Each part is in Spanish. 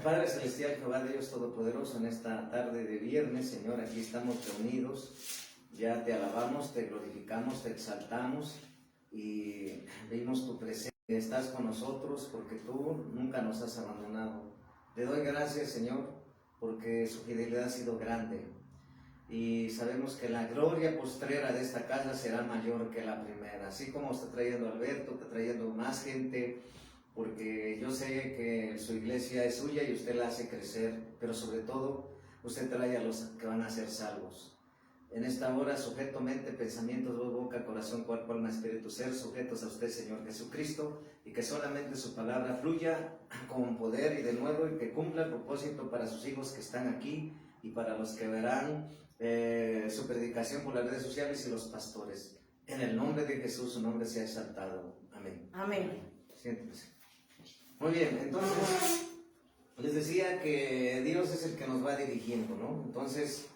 Padre Celestial, Jehová Dios Todopoderoso, en esta tarde de viernes, Señor, aquí estamos reunidos, ya te alabamos, te glorificamos, te exaltamos y vimos tu presencia, estás con nosotros porque tú nunca nos has abandonado. Le doy gracias, Señor, porque su fidelidad ha sido grande y sabemos que la gloria postrera de esta casa será mayor que la primera, así como está trayendo Alberto, está trayendo más gente, porque yo sé que su iglesia es suya y usted la hace crecer, pero sobre todo usted trae a los que van a ser salvos. En esta hora, sujeto mente, pensamientos, voz, boca, corazón, cuerpo, alma, espíritu, ser, sujetos a usted, Señor Jesucristo, y que solamente su palabra fluya con poder y de nuevo, y que cumpla el propósito para sus hijos que están aquí y para los que verán su predicación por las redes sociales y los pastores. En el nombre de Jesús, su nombre sea exaltado. Amén. Amén. Siéntese. Muy bien, entonces les decía que Dios es el que nos va dirigiendo, ¿no? Entonces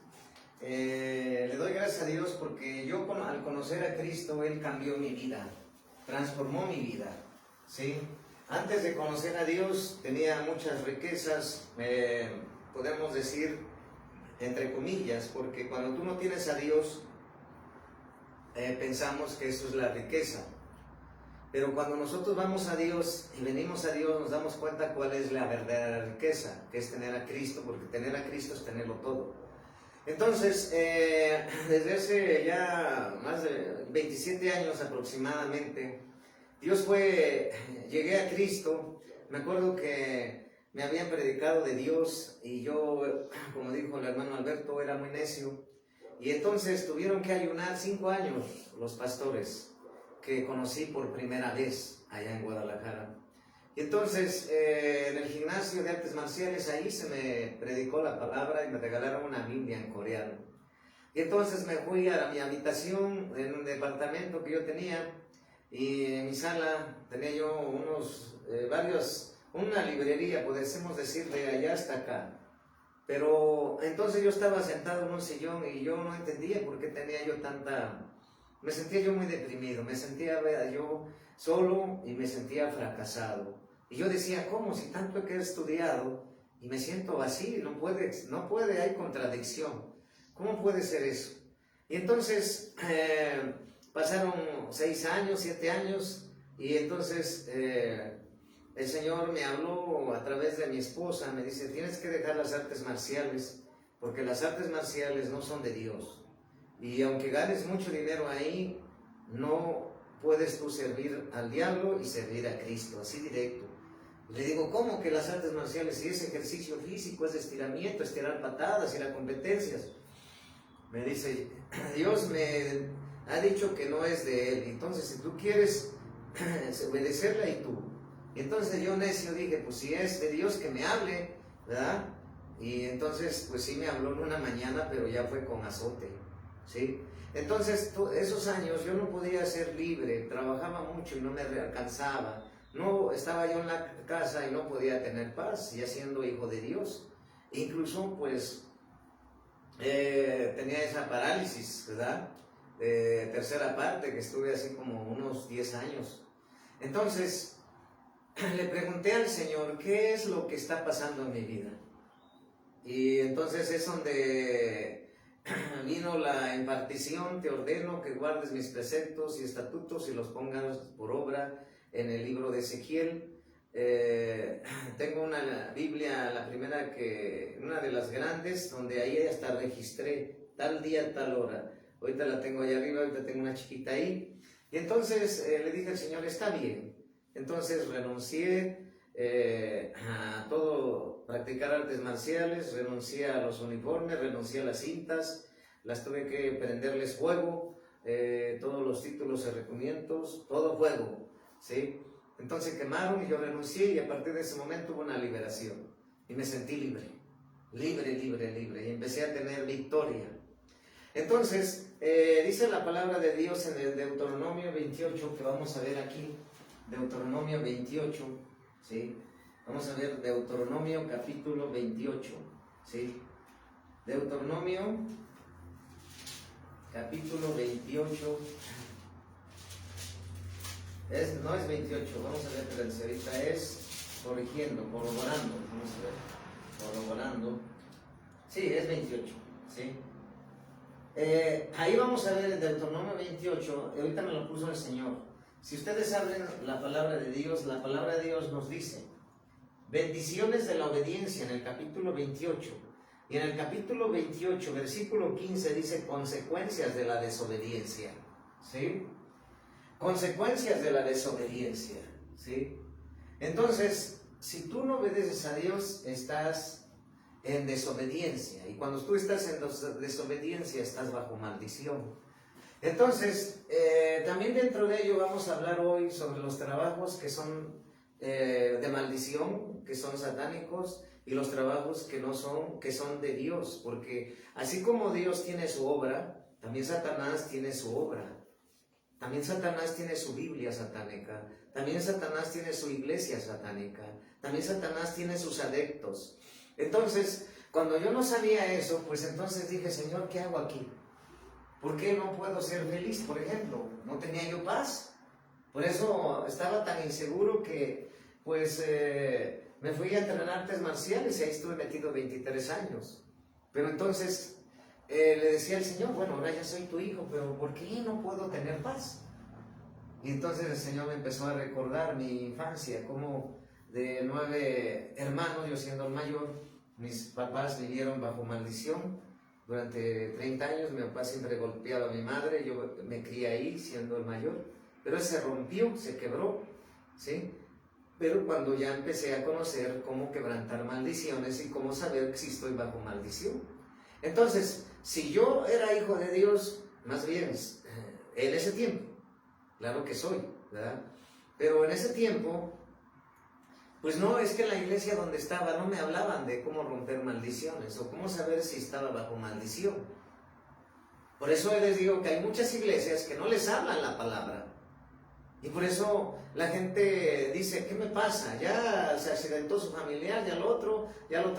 le doy gracias a Dios porque yo al conocer a Cristo, Él cambió mi vida, transformó mi vida, ¿sí? Antes de conocer a Dios tenía muchas riquezas, podemos decir entre comillas, porque cuando tú no tienes a Dios, pensamos que eso es la riqueza. Pero cuando nosotros vamos a Dios y venimos a Dios, nos damos cuenta cuál es la verdadera riqueza, que es tener a Cristo, porque tener a Cristo es tenerlo todo. Entonces, desde hace ya más de 27 años aproximadamente, llegué a Cristo. Me acuerdo que me habían predicado de Dios y yo, como dijo el hermano Alberto, era muy necio. Y entonces tuvieron que ayunar 5 años los pastores que conocí por primera vez allá en Guadalajara. Y entonces en el gimnasio de artes marciales ahí se me predicó la palabra y me regalaron una Biblia en coreano. Y entonces me fui a mi habitación en un departamento que yo tenía y en mi sala tenía yo una librería, podemos decir, de allá hasta acá. Pero entonces yo estaba sentado en un sillón y yo no entendía por qué tenía yo me sentía yo muy deprimido, me sentía yo solo y me sentía fracasado. Y yo decía, ¿cómo? Si tanto que he estudiado y me siento vacío, no puede, hay contradicción. ¿Cómo puede ser eso? Y entonces pasaron 6 años, 7 años y entonces el Señor me habló a través de mi esposa, me dice, tienes que dejar las artes marciales porque las artes marciales no son de Dios. Y aunque ganes mucho dinero ahí, no puedes tú servir al diablo y servir a Cristo, así directo. Le digo, ¿cómo que las artes marciales? Si es ejercicio físico, es estiramiento, estirar patadas, ir a competencias. Me dice, Dios me ha dicho que no es de Él. Entonces, si tú quieres obedecerla y tú. Y entonces yo necio dije, pues si es de Dios que me hable, ¿verdad? Y entonces, pues sí me habló en una mañana, pero ya fue con azote. ¿Sí? Entonces, esos años yo no podía ser libre, trabajaba mucho y no me alcanzaba. No estaba yo en la casa y no podía tener paz, ya siendo hijo de Dios. Incluso, pues, tenía esa parálisis, ¿verdad? De tercera parte, que estuve así como unos 10 años. Entonces, le pregunté al Señor, ¿qué es lo que está pasando en mi vida? Y entonces es donde vino la impartición, te ordeno que guardes mis preceptos y estatutos y los pongas por obra en el libro de Ezequiel. Tengo una Biblia, la primera una de las grandes, donde ahí hasta registré tal día, tal hora. Ahorita la tengo allá arriba, ahorita tengo una chiquita ahí. Y entonces le dije al Señor, está bien. Entonces renuncié a todo, practicar artes marciales, renuncié a los uniformes, renuncié a las cintas, las tuve que prenderles fuego, todos los títulos y recubrimientos, todo fuego, ¿sí? Entonces quemaron y yo renuncié y a partir de ese momento hubo una liberación y me sentí libre, y empecé a tener victoria. Entonces, dice la palabra de Dios en el Deuteronomio 28, que vamos a ver aquí, Deuteronomio 28, ¿sí? Vamos a ver Deuteronomio capítulo 28, ¿sí? Deuteronomio capítulo 28, no es 28, vamos a ver, pero ahorita es corrigiendo, corroborando, vamos a ver, corroborando, sí, es 28, ¿sí? Ahí vamos a ver en Deuteronomio 28, ahorita me lo puso el Señor. Si ustedes abren la palabra de Dios nos dice, bendiciones de la obediencia en el capítulo 28. Y en el capítulo 28, versículo 15, dice consecuencias de la desobediencia, ¿sí? Consecuencias de la desobediencia, ¿sí? Entonces, si tú no obedeces a Dios, estás en desobediencia. Y cuando tú estás en desobediencia, estás bajo maldición. Entonces, también dentro de ello vamos a hablar hoy sobre los trabajos que son de maldición, que son satánicos, y los trabajos que no son, que son de Dios. Porque así como Dios tiene su obra, también Satanás tiene su obra. También Satanás tiene su Biblia satánica. También Satanás tiene su iglesia satánica. También Satanás tiene sus adeptos. Entonces, cuando yo no sabía eso, pues entonces dije, Señor, ¿qué hago aquí? ¿Por qué no puedo ser feliz, por ejemplo? ¿No tenía yo paz? Por eso estaba tan inseguro que, pues, me fui a entrenar artes marciales y ahí estuve metido 23 años. Pero entonces le decía al Señor, bueno, ahora ya soy tu hijo, pero ¿por qué no puedo tener paz? Y entonces el Señor me empezó a recordar mi infancia, como de 9 hermanos, yo siendo el mayor, mis papás vivieron bajo maldición. Durante 30 años mi papá siempre golpeaba a mi madre, yo me crié ahí siendo el mayor, pero se rompió, se quebró, ¿sí? Pero cuando ya empecé a conocer cómo quebrantar maldiciones y cómo saber si estoy bajo maldición. Entonces, si yo era hijo de Dios, más bien, en ese tiempo, claro que soy, ¿verdad? Pero en ese tiempo, pues no, es que en la iglesia donde estaba no me hablaban de cómo romper maldiciones o cómo saber si estaba bajo maldición. Por eso les digo que hay muchas iglesias que no les hablan la palabra. Y por eso la gente dice, ¿qué me pasa? Ya se accidentó su familiar, ya al otro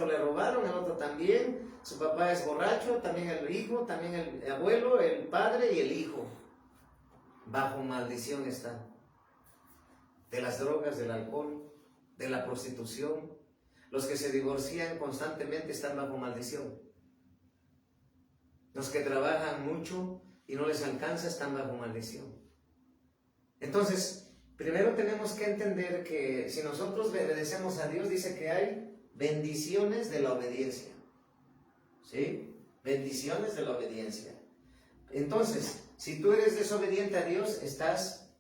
le robaron, al otro también, su papá es borracho, también el hijo, también el abuelo, el padre y el hijo. Bajo maldición están. De las drogas, del alcohol, de la prostitución. Los que se divorcian constantemente están bajo maldición. Los que trabajan mucho y no les alcanza están bajo maldición. Entonces, primero tenemos que entender que si nosotros obedecemos a Dios, dice que hay bendiciones de la obediencia. ¿Sí? Bendiciones de la obediencia. Entonces, si tú eres desobediente a Dios, estás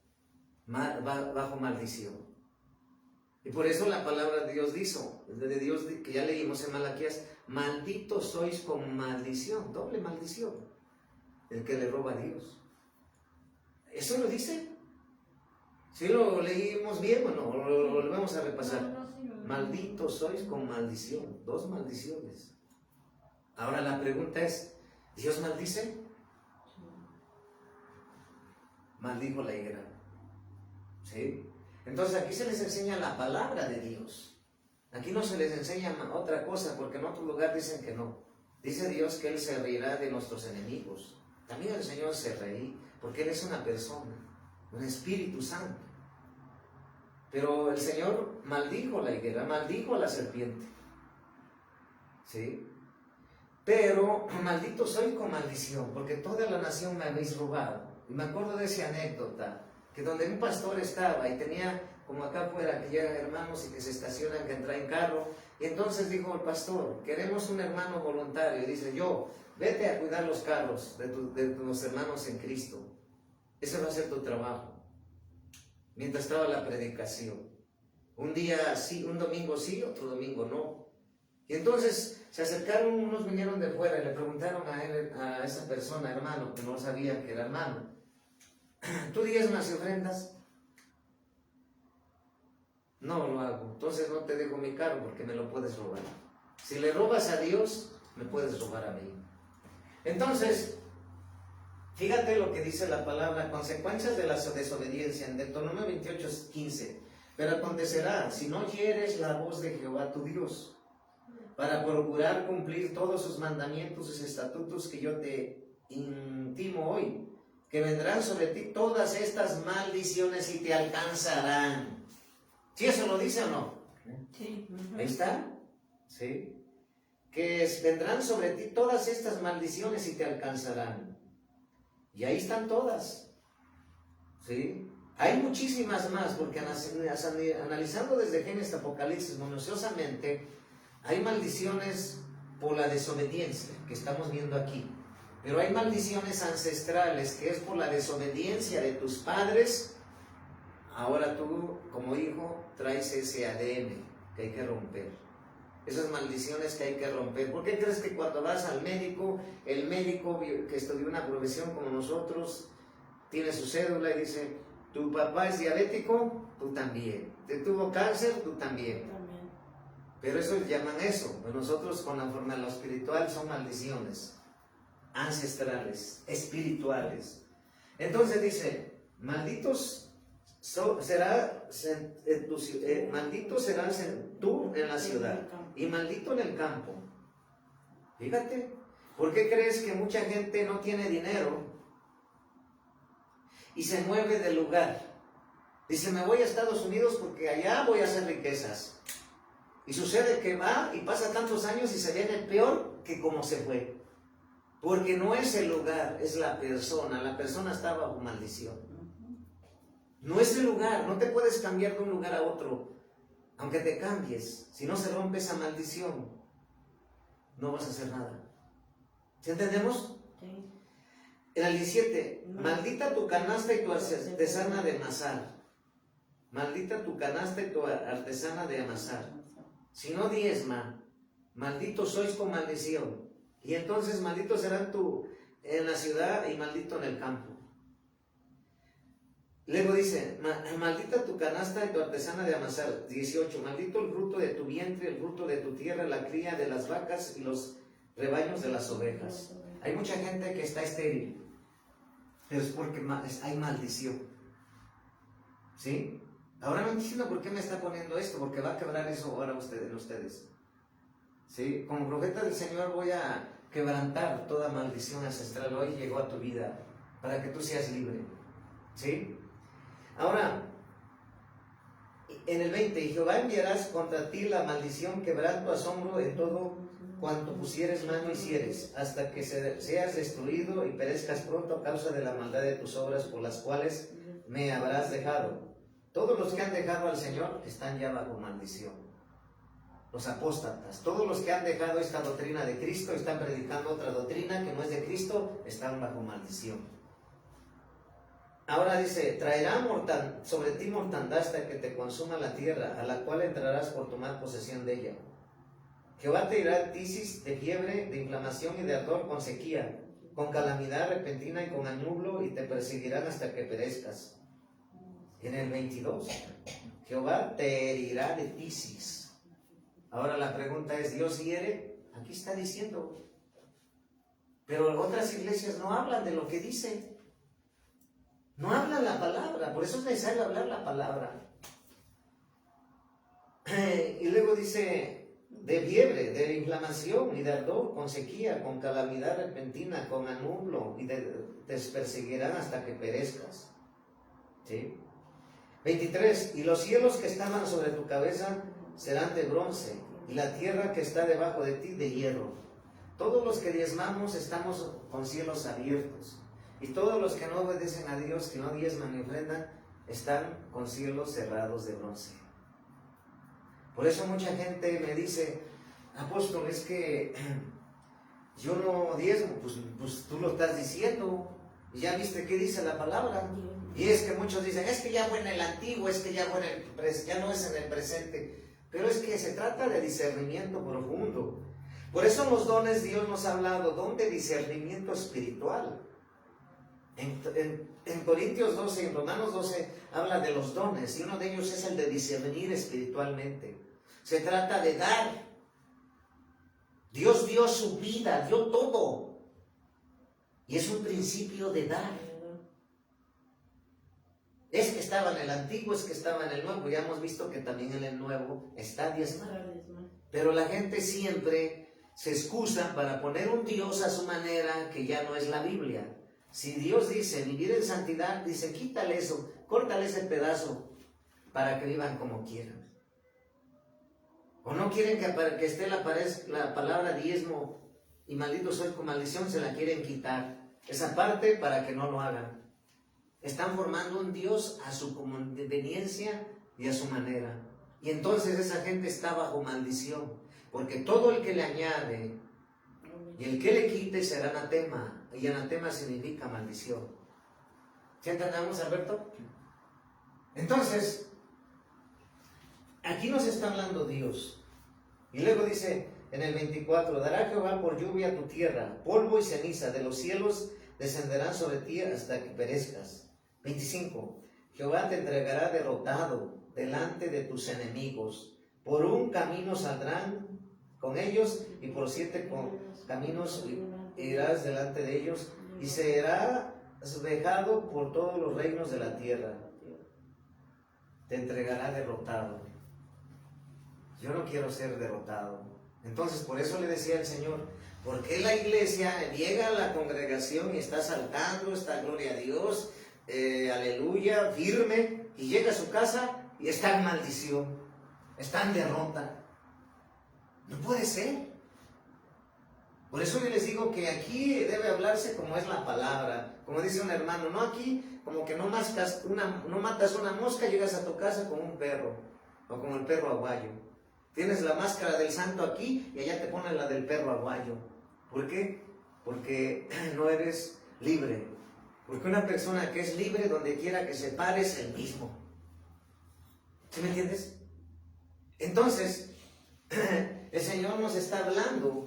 bajo maldición. Y por eso la palabra de Dios de Dios que ya leímos en Malaquías, malditos sois con maldición, doble maldición, el que le roba a Dios. ¿Eso lo dice? ¿Sí lo leímos bien o no? ¿Lo volvemos a repasar? Malditos sois con maldición, dos maldiciones. Ahora la pregunta es, ¿Dios maldice? Maldijo la higuera. ¿Sí? Entonces aquí se les enseña la palabra de Dios. Aquí no se les enseña otra cosa, porque en otro lugar dicen que no. Dice Dios que Él se reirá de nuestros enemigos. También el Señor se reí, porque Él es una persona, un Espíritu Santo. Pero el Señor maldijo la higuera, maldijo a la serpiente. ¿Sí? Pero maldito soy con maldición, porque toda la nación me habéis robado. Y me acuerdo de esa anécdota, que donde un pastor estaba y tenía como acá afuera que llegan hermanos y que se estacionan, que traen carro, y entonces dijo el pastor, queremos un hermano voluntario, y dice, vete a cuidar los carros de tus hermanos en Cristo, ese va a ser tu trabajo, mientras estaba la predicación, un día sí, un domingo sí, otro domingo no, y entonces se acercaron, unos vinieron de fuera y le preguntaron a esa persona, hermano, que no sabía que era hermano, ¿tú diezmas y ofrendas? No lo hago, entonces no te dejo mi carro porque me lo puedes robar. Si le robas a Dios, me puedes robar a mí. Entonces, fíjate lo que dice la palabra, consecuencias de la desobediencia, en Deuteronomio 28:15. Pero acontecerá, si no oyeres la voz de Jehová tu Dios, para procurar cumplir todos sus mandamientos y sus estatutos que yo te intimo hoy, que vendrán sobre ti todas estas maldiciones y te alcanzarán. ¿Sí eso lo dice o no? Sí. Ahí está. ¿Sí? Vendrán sobre ti todas estas maldiciones y te alcanzarán. Y ahí están todas. ¿Sí? Hay muchísimas más, porque analizando desde Génesis a Apocalipsis minuciosamente, hay maldiciones por la desobediencia que estamos viendo aquí. Pero hay maldiciones ancestrales que es por la desobediencia de tus padres. Ahora tú, como hijo, traes ese ADN que hay que romper. Esas maldiciones que hay que romper. ¿Por qué crees que cuando vas al médico, el médico que estudió una profesión como nosotros, tiene su cédula y dice, tu papá es diabético, tú también. Te tuvo cáncer, tú también. Pero eso llaman eso. Pues nosotros con la forma de lo espiritual son maldiciones ancestrales, espirituales. Entonces dice, malditos serás tú en la ciudad y maldito en el campo. Fíjate, ¿por qué crees que mucha gente no tiene dinero y se mueve del lugar? Dice, me voy a Estados Unidos porque allá voy a hacer riquezas. Y sucede que va y pasa tantos años y se viene peor que como se fue. Porque no es el lugar, es la persona. La persona está bajo maldición. No es el lugar, no te puedes cambiar de un lugar a otro. Aunque te cambies, si no se rompe esa maldición, no vas a hacer nada. ¿Sí entendemos? Sí. En el 17, maldita tu canasta y tu artesana de amasar. Maldita tu canasta y tu artesana de amasar. Si no diezma, malditos sois con maldición. Y entonces malditos serán tú en la ciudad y maldito en el campo. Luego dice, maldita tu canasta y tu artesana de amasar. 18, maldito el fruto de tu vientre, el fruto de tu tierra, la cría de las vacas y los rebaños de las ovejas. Hay mucha gente que está estéril, pero es porque hay maldición. ¿Sí? Ahora no entiendo por qué me está poniendo esto, porque va a quebrar eso ahora en ustedes. ¿Sí? Como profeta del Señor voy a quebrantar toda maldición ancestral. Hoy llegó a tu vida para que tú seas libre. ¿Sí? Ahora, en el 20, y Jehová enviarás contra ti la maldición, quebranto, asombro en todo cuanto pusieres mano hicieres, hasta que seas destruido y perezcas pronto a causa de la maldad de tus obras por las cuales me habrás dejado. Todos los que han dejado al Señor están ya bajo maldición. Los apóstatas, todos los que han dejado esta doctrina de Cristo, están predicando otra doctrina que no es de Cristo, están bajo maldición. Ahora dice, traerá sobre ti mortandad hasta que te consuma la tierra, a la cual entrarás por tomar posesión de ella. Jehová te irá tisis de fiebre, de inflamación y de ardor con sequía, con calamidad repentina y con anublo, y te perseguirán hasta que perezcas. En el 22, Jehová te herirá de tisis. Ahora la pregunta es, ¿Dios hiere? Aquí está diciendo. Pero otras iglesias no hablan de lo que dice. No hablan la palabra, por eso es necesario hablar la palabra. Y luego dice, de fiebre, de inflamación y de ardor, con sequía, con calamidad repentina, con anublo, y te perseguirán hasta que perezcas. ¿Sí? 23, y los cielos que estaban sobre tu cabeza serán de bronce, y la tierra que está debajo de ti de hierro. Todos los que diezmamos estamos con cielos abiertos. Y todos los que no obedecen a Dios, que no diezman ni ofrendan, están con cielos cerrados de bronce. Por eso mucha gente me dice, apóstol, es que yo no diezmo. Pues tú lo estás diciendo. Y ya viste qué dice la palabra. Y es que muchos dicen, es que ya fue en el antiguo, es que ya fue en el presente, ya no es en el presente. Pero es que se trata de discernimiento profundo. Por eso los dones Dios nos ha hablado, don de discernimiento espiritual. En Corintios 12 y en Romanos 12 habla de los dones, y uno de ellos es el de discernir espiritualmente. Se trata de dar. Dios dio su vida, dio todo. Y es un principio de dar. Es que estaba en el antiguo, es que estaba en el nuevo. Ya hemos visto que también en el nuevo está diezmar. Pero la gente siempre se excusa para poner un Dios a su manera que ya no es la Biblia. Si Dios dice vivir en santidad, dice quítale eso, córtale ese pedazo para que vivan como quieran. O no quieren que esté la palabra diezmo y maldito soy con maldición, se la quieren quitar. Esa parte para que no lo hagan. Están formando un Dios a su conveniencia y a su manera. Y entonces esa gente está bajo maldición. Porque todo el que le añade y el que le quite será anatema. Y anatema significa maldición. ¿Sí entendemos, Alberto? Entonces, aquí nos está hablando Dios. Y luego dice en el 24, dará Jehová por lluvia a tu tierra, polvo y ceniza de los cielos descenderán sobre ti hasta que perezcas. 25, Jehová te entregará derrotado delante de tus enemigos. Por un camino saldrán con ellos y por 7 caminos irás delante de ellos y serás dejado por todos los reinos de la tierra. Te entregará derrotado. Yo no quiero ser derrotado. Entonces, por eso le decía al Señor, ¿por qué la iglesia llega a la congregación y está saltando, está gloria a Dios, aleluya, firme, y llega a su casa y está en maldición, está en derrota? No puede ser. Por eso yo les digo que aquí debe hablarse como es la palabra. Como dice un hermano, no aquí como que no matas una mosca, llegas a tu casa con un perro, o como el perro aguayo. Tienes la máscara del santo aquí y allá te ponen la del perro aguayo. ¿Por qué? Porque no eres libre. Porque una persona que es libre donde quiera que se pare es el mismo. ¿Sí me entiendes? Entonces, el Señor nos está hablando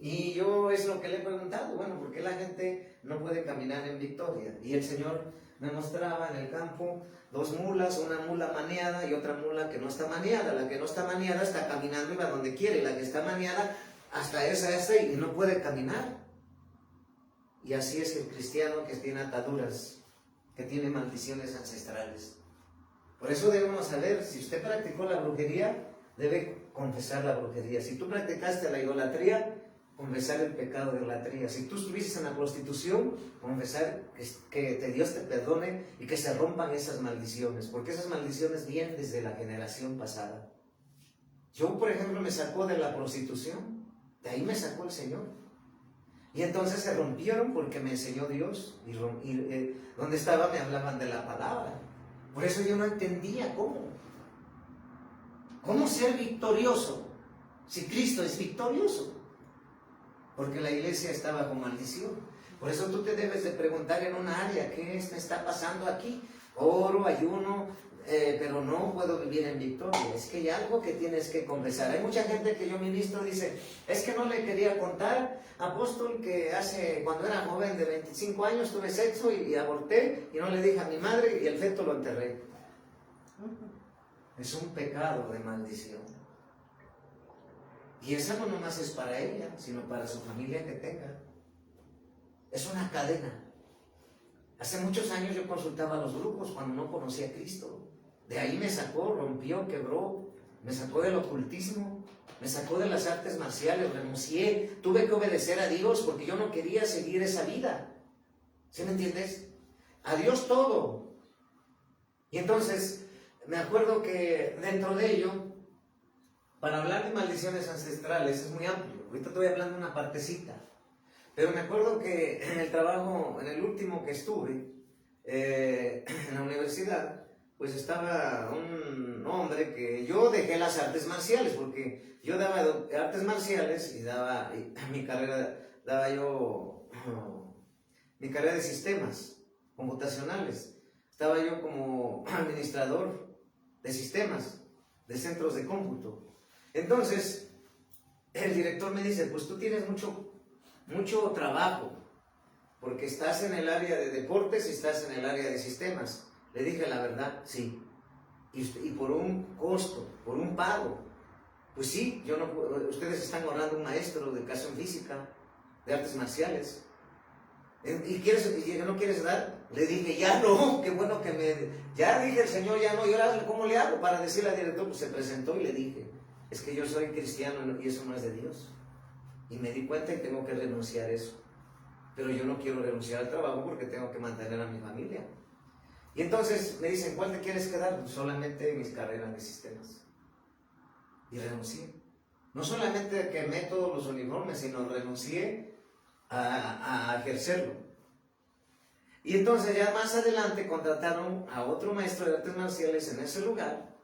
y yo es lo que le he preguntado, bueno, ¿por qué la gente no puede caminar en victoria? Y el Señor me mostraba en el campo 2 mulas, una mula maniada y otra mula que no está maniada. La que no está maniada está caminando y va donde quiere, la que está maniada hasta esa y no puede caminar. Y así es el cristiano que tiene ataduras, que tiene maldiciones ancestrales. Por eso debemos saber, si usted practicó la brujería, debe confesar la brujería. Si tú practicaste la idolatría, confesar el pecado de idolatría. Si tú estuviste en la prostitución, confesar que Dios te perdone y que se rompan esas maldiciones, porque esas maldiciones vienen desde la generación pasada. Yo, por ejemplo, me sacó de la prostitución, de ahí me sacó el Señor. Y entonces se rompieron porque me enseñó Dios, y donde estaba me hablaban de la palabra. Por eso yo no entendía cómo ser victorioso si Cristo es victorioso. Porque la iglesia está bajo maldición. Por eso tú te debes de preguntar en una área, ¿qué me está pasando aquí? Oro, ayuno, pero no puedo vivir en victoria. Es que hay algo que tienes que confesar. Hay mucha gente que yo ministro dice, es que no le quería contar, apóstol, que cuando era joven de 25 años tuve sexo y aborté y no le dije a mi madre y el feto lo enterré. Es un pecado de maldición. Y esa no nomás es para ella, sino para su familia que tenga. Es una cadena. Hace muchos años yo consultaba a los grupos cuando no conocía a Cristo. De ahí me sacó, rompió, quebró, me sacó del ocultismo, me sacó de las artes marciales, renuncié, tuve que obedecer a Dios porque yo no quería seguir esa vida. ¿Sí me entiendes? A Dios todo. Y entonces, me acuerdo que dentro de ello, para hablar de maldiciones ancestrales es muy amplio. Ahorita estoy hablando de una partecita. Pero me acuerdo que en el trabajo, en el último que estuve, en la universidad, pues estaba un hombre que yo dejé las artes marciales, porque yo daba artes marciales y mi carrera de sistemas computacionales. Estaba yo como administrador de sistemas, de centros de cómputo. Entonces, el director me dice, pues tú tienes mucho trabajo, porque estás en el área de deportes y estás en el área de sistemas. Le dije la verdad, sí. Y por un costo, por un pago. Pues sí, ustedes están ahorrando un maestro de educación física, de artes marciales. ¿Y no quieres dar? Le dije, ya no, qué bueno que ya dije el Señor, ya no, y ahora ¿cómo le hago? Para decirle al director, pues se presentó y le dije, es que yo soy cristiano y eso no es de Dios. Y me di cuenta y tengo que renunciar a eso. Pero yo no quiero renunciar al trabajo porque tengo que mantener a mi familia. Y entonces me dicen, ¿cuál te quieres quedar? Solamente mis carreras de sistemas. Y renuncié. No solamente quemé todos los uniformes, sino renuncié a ejercerlo. Y entonces ya más adelante contrataron a otro maestro de artes marciales en ese lugar,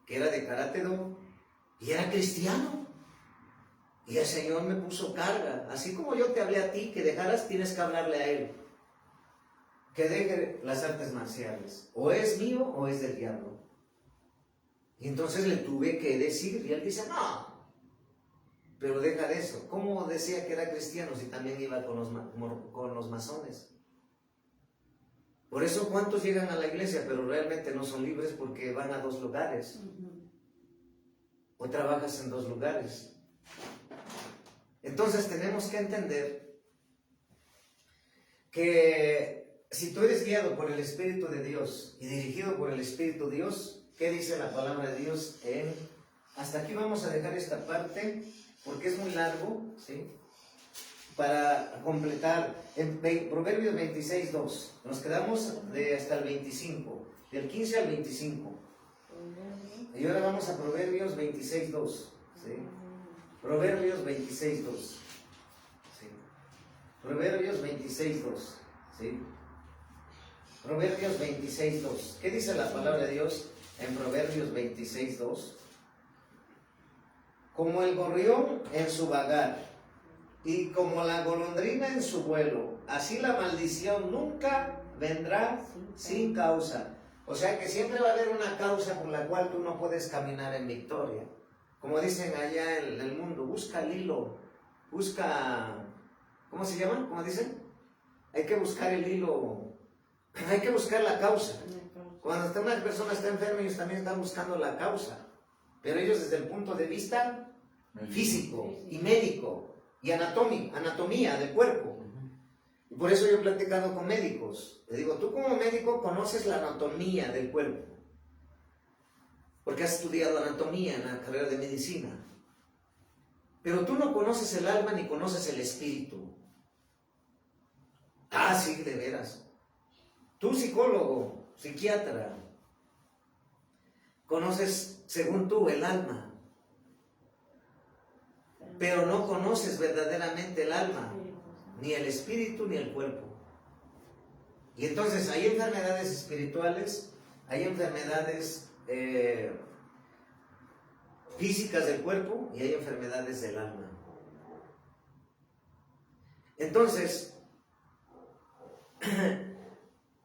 que era de Karate-Do, y era cristiano. Y el Señor me puso carga. Así como yo te hablé a ti, que dejaras, tienes que hablarle a Él. Que deje las artes marciales. O es mío o es del diablo. Y entonces le tuve que decir, y él dice, no, pero deja de eso. ¿Cómo decía que era cristiano si también iba con los masones? Por eso, ¿cuántos llegan a la iglesia pero realmente no son libres porque van a dos lugares? O trabajas en dos lugares. Entonces tenemos que entender que si tú eres guiado por el Espíritu de Dios y dirigido por el Espíritu de Dios, ¿qué dice la palabra de Dios? Hasta aquí vamos a dejar esta parte porque es muy largo, ¿sí? Para completar en Proverbios 26:2. Nos quedamos hasta el 25, del 15 al 25. Y ahora vamos a Proverbios 26:2, ¿sí? Proverbios 26:2. ¿Sí? Proverbios 26:2. ¿Sí? Proverbios 26:2. ¿Qué dice la palabra de Dios en Proverbios 26:2? Como el gorrión en su vagar y como la golondrina en su vuelo, así la maldición nunca vendrá sin causa. O sea que siempre va a haber una causa por la cual tú no puedes caminar en victoria. Como dicen allá en el mundo, busca el hilo, busca, ¿cómo se llama? ¿Cómo dicen? Hay que buscar el hilo, hay que buscar la causa. Cuando una persona está enferma, ellos también están buscando la causa, pero ellos desde el punto de vista físico y médico y anatomía del cuerpo. Y por eso yo he platicado con médicos. Le digo, tú como médico conoces la anatomía del cuerpo, porque has estudiado anatomía en la carrera de medicina. Pero tú no conoces el alma ni conoces el espíritu. Ah, sí, de veras. Tú, psicólogo, psiquiatra, conoces, según tú, el alma, pero no conoces verdaderamente el alma, ni el espíritu, ni el cuerpo. Y entonces hay enfermedades espirituales, hay enfermedades físicas del cuerpo y hay enfermedades del alma. Entonces,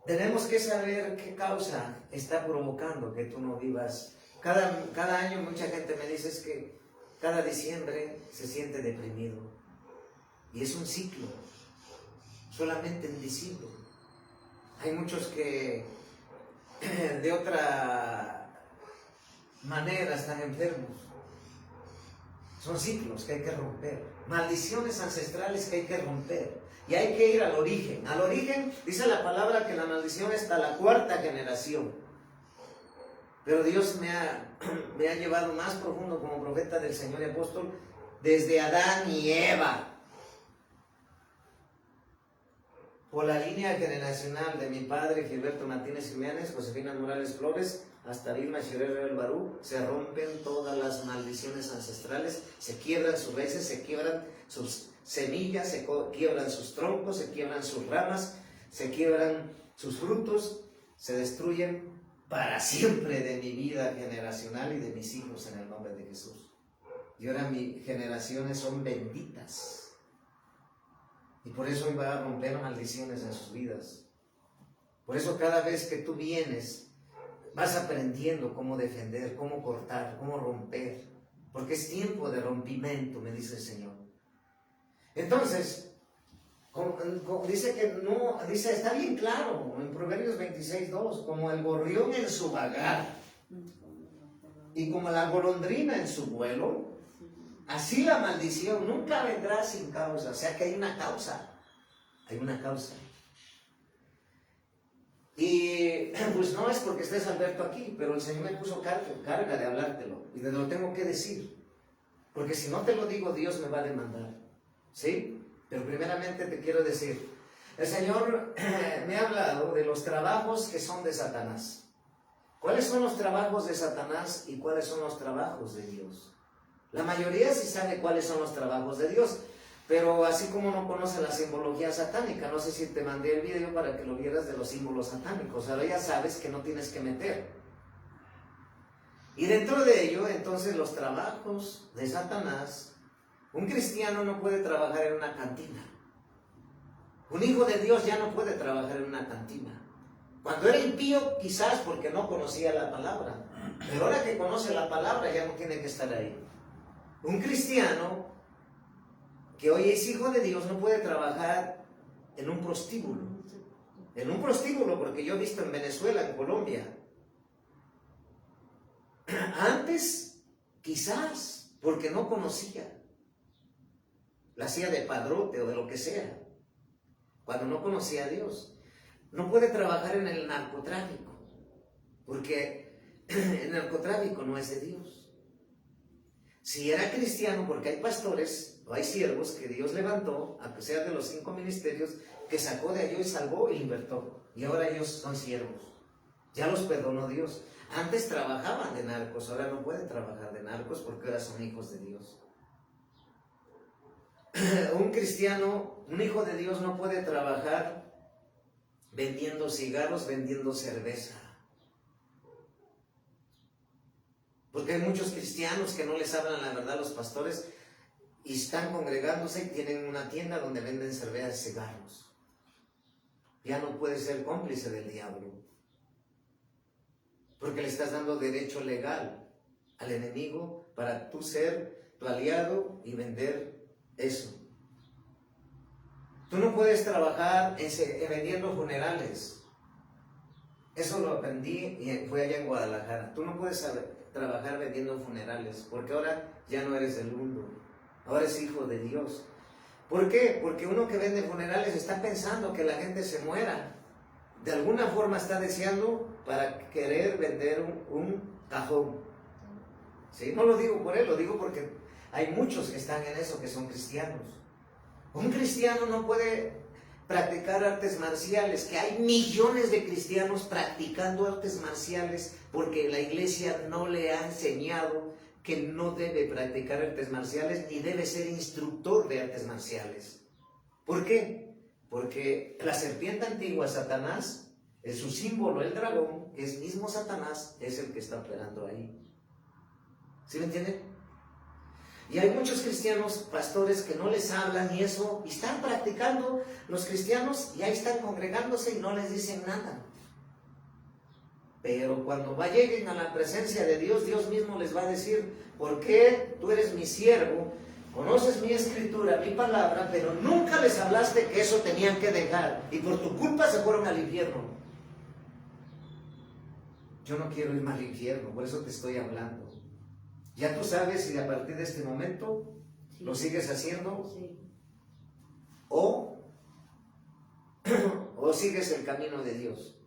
tenemos que saber qué causa está provocando que tú no vivas. Cada año mucha gente me dice es que cada diciembre se siente deprimido. Y es un ciclo, solamente en diciembre. Hay muchos que de otra manera están enfermos. Son ciclos que hay que romper, maldiciones ancestrales que hay que romper. Y hay que ir al origen. Al origen dice la palabra que la maldición está a la 4ª generación. Pero Dios me ha llevado más profundo como profeta del Señor y apóstol desde Adán y Eva. Por la línea generacional de mi padre Gilberto Martínez Jiménez, Josefina Morales Flores, hasta Vilma Scherer El Barú, se rompen todas las maldiciones ancestrales, se quiebran sus raíces, se quiebran sus semillas, se quiebran sus troncos, se quiebran sus ramas, se quiebran sus frutos, se destruyen para siempre de mi vida generacional y de mis hijos en el nombre de Jesús. Y ahora mis generaciones son benditas. Y por eso hoy va a romper maldiciones en sus vidas. Por eso cada vez que tú vienes, vas aprendiendo cómo defender, cómo cortar, cómo romper. Porque es tiempo de rompimiento, me dice el Señor. Entonces, dice que no, dice, está bien claro, en Proverbios 26:2, como el gorrión en su vagar y como la golondrina en su vuelo, así la maldición nunca vendrá sin causa. O sea que hay una causa. Hay una causa. Y pues no es porque estés Alberto aquí, pero el Señor me puso carga de hablártelo. Y te lo tengo que decir. Porque si no te lo digo, Dios me va a demandar. ¿Sí? Pero primeramente te quiero decir, el Señor me ha hablado de los trabajos que son de Satanás. ¿Cuáles son los trabajos de Satanás y cuáles son los trabajos de Dios? La mayoría sí sabe cuáles son los trabajos de Dios, pero así como no conoce la simbología satánica, no sé si te mandé el video para que lo vieras de los símbolos satánicos, ahora ya sabes que no tienes que meter. Y dentro de ello, entonces, los trabajos de Satanás, un cristiano no puede trabajar en una cantina. Un hijo de Dios ya no puede trabajar en una cantina. Cuando era impío, quizás porque no conocía la palabra, pero ahora que conoce la palabra ya no tiene que estar ahí. Un cristiano que hoy es hijo de Dios no puede trabajar en un prostíbulo. En un prostíbulo, porque yo he visto en Venezuela, en Colombia. Antes, quizás, porque no conocía. La hacía de padrote o de lo que sea. Cuando no conocía a Dios. No puede trabajar en el narcotráfico, porque el narcotráfico no es de Dios. Si era cristiano, porque hay pastores o hay siervos que Dios levantó, a pesar de los 5 ministerios, que sacó de ellos y salvó y libertó. Y ahora ellos son siervos. Ya los perdonó Dios. Antes trabajaban de narcos, ahora no pueden trabajar de narcos porque ahora son hijos de Dios. Un cristiano, un hijo de Dios no puede trabajar vendiendo cigarros, vendiendo cerveza. Porque hay muchos cristianos que no les hablan la verdad a los pastores y están congregándose y tienen una tienda donde venden cerveza y cigarros. Ya no puedes ser cómplice del diablo, porque le estás dando derecho legal al enemigo para tú ser tu aliado y vender eso. Tú no puedes trabajar vendiendo funerales. Eso lo aprendí y fue allá en Guadalajara. Tú no puedes trabajar vendiendo funerales, porque ahora ya no eres del mundo, ahora eres hijo de Dios. ¿Por qué? Porque uno que vende funerales está pensando que la gente se muera. De alguna forma está deseando para querer vender un cajón. ¿Sí? No lo digo por él, lo digo porque hay muchos que están en eso, que son cristianos. Un cristiano no puede practicar artes marciales, que hay millones de cristianos practicando artes marciales porque la iglesia no le ha enseñado que no debe practicar artes marciales ni debe ser instructor de artes marciales. ¿Por qué? Porque la serpiente antigua, Satanás, es su símbolo, el dragón, que es mismo Satanás, es el que está operando ahí. ¿Sí me entienden? Y hay muchos cristianos, pastores, que no les hablan y eso, y están practicando los cristianos y ahí están congregándose y no les dicen nada. Pero cuando lleguen a la presencia de Dios, Dios mismo les va a decir: ¿por qué tú eres mi siervo? Conoces mi escritura, mi palabra, pero nunca les hablaste que eso tenían que dejar y por tu culpa se fueron al infierno. Yo no quiero irme al infierno, por eso te estoy hablando. Ya tú sabes si a partir de este momento lo sigues haciendo o sigues el camino de Dios.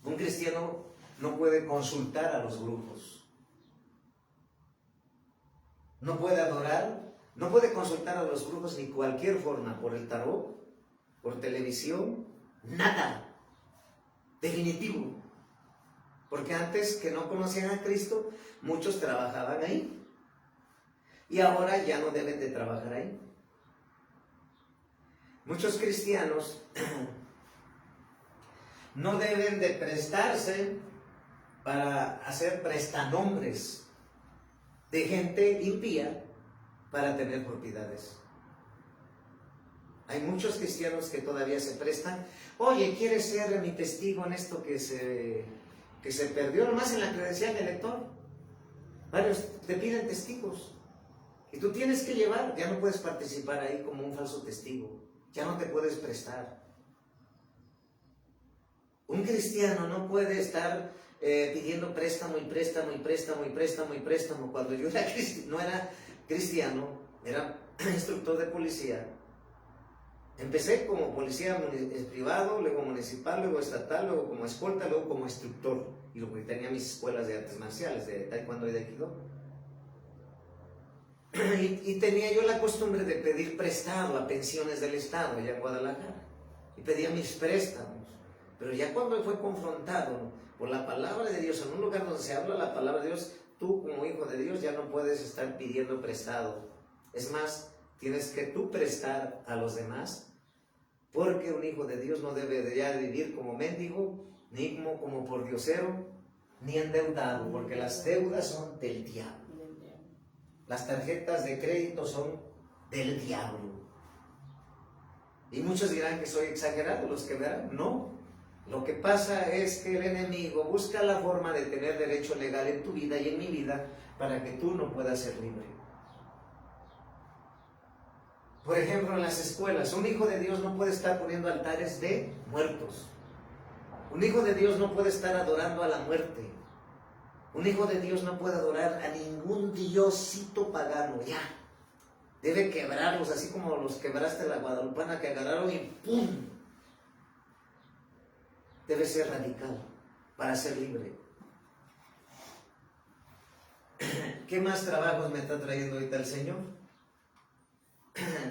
Un cristiano no puede consultar a los brujos, no puede adorar, no puede consultar a los brujos ni cualquier forma, por el tarot, por televisión, nada, definitivo. Porque antes que no conocían a Cristo, muchos trabajaban ahí. Y ahora ya no deben de trabajar ahí. Muchos cristianos no deben de prestarse para hacer prestanombres de gente impía para tener propiedades. Hay muchos cristianos que todavía se prestan. Oye, ¿quieres ser mi testigo en esto que se perdió nomás en la credencial de elector? Varios te piden testigos y tú tienes que llevar, ya no puedes participar ahí como un falso testigo, ya no te puedes prestar. Un cristiano no puede estar pidiendo préstamo y préstamo y préstamo y préstamo y préstamo. Cuando yo no era cristiano, era instructor de policía. Empecé como policía privado, luego municipal, luego estatal, luego como escolta, luego como instructor. Y luego tenía mis escuelas de artes marciales, de taekwondo y de aikido. Y tenía yo la costumbre de pedir prestado a pensiones del Estado allá en Guadalajara. Y pedía mis préstamos. Pero ya cuando fue confrontado por la palabra de Dios, en un lugar donde se habla la palabra de Dios, tú como hijo de Dios ya no puedes estar pidiendo prestado. Es más, tienes que tú prestar a los demás, porque un hijo de Dios no debe de ya vivir como mendigo, ni como pordiosero, ni endeudado, porque las deudas son del diablo. Las tarjetas de crédito son del diablo. Y muchos dirán que soy exagerado, los que verán, no. Lo que pasa es que el enemigo busca la forma de tener derecho legal en tu vida y en mi vida para que tú no puedas ser libre. Por ejemplo, en las escuelas, un hijo de Dios no puede estar poniendo altares de muertos. Un hijo de Dios no puede estar adorando a la muerte. Un hijo de Dios no puede adorar a ningún diosito pagano, ya. Debe quebrarlos, así como los quebraste la guadalupana que agarraron y ¡pum! Debe ser radical para ser libre. ¿Qué más trabajos me está trayendo ahorita el Señor?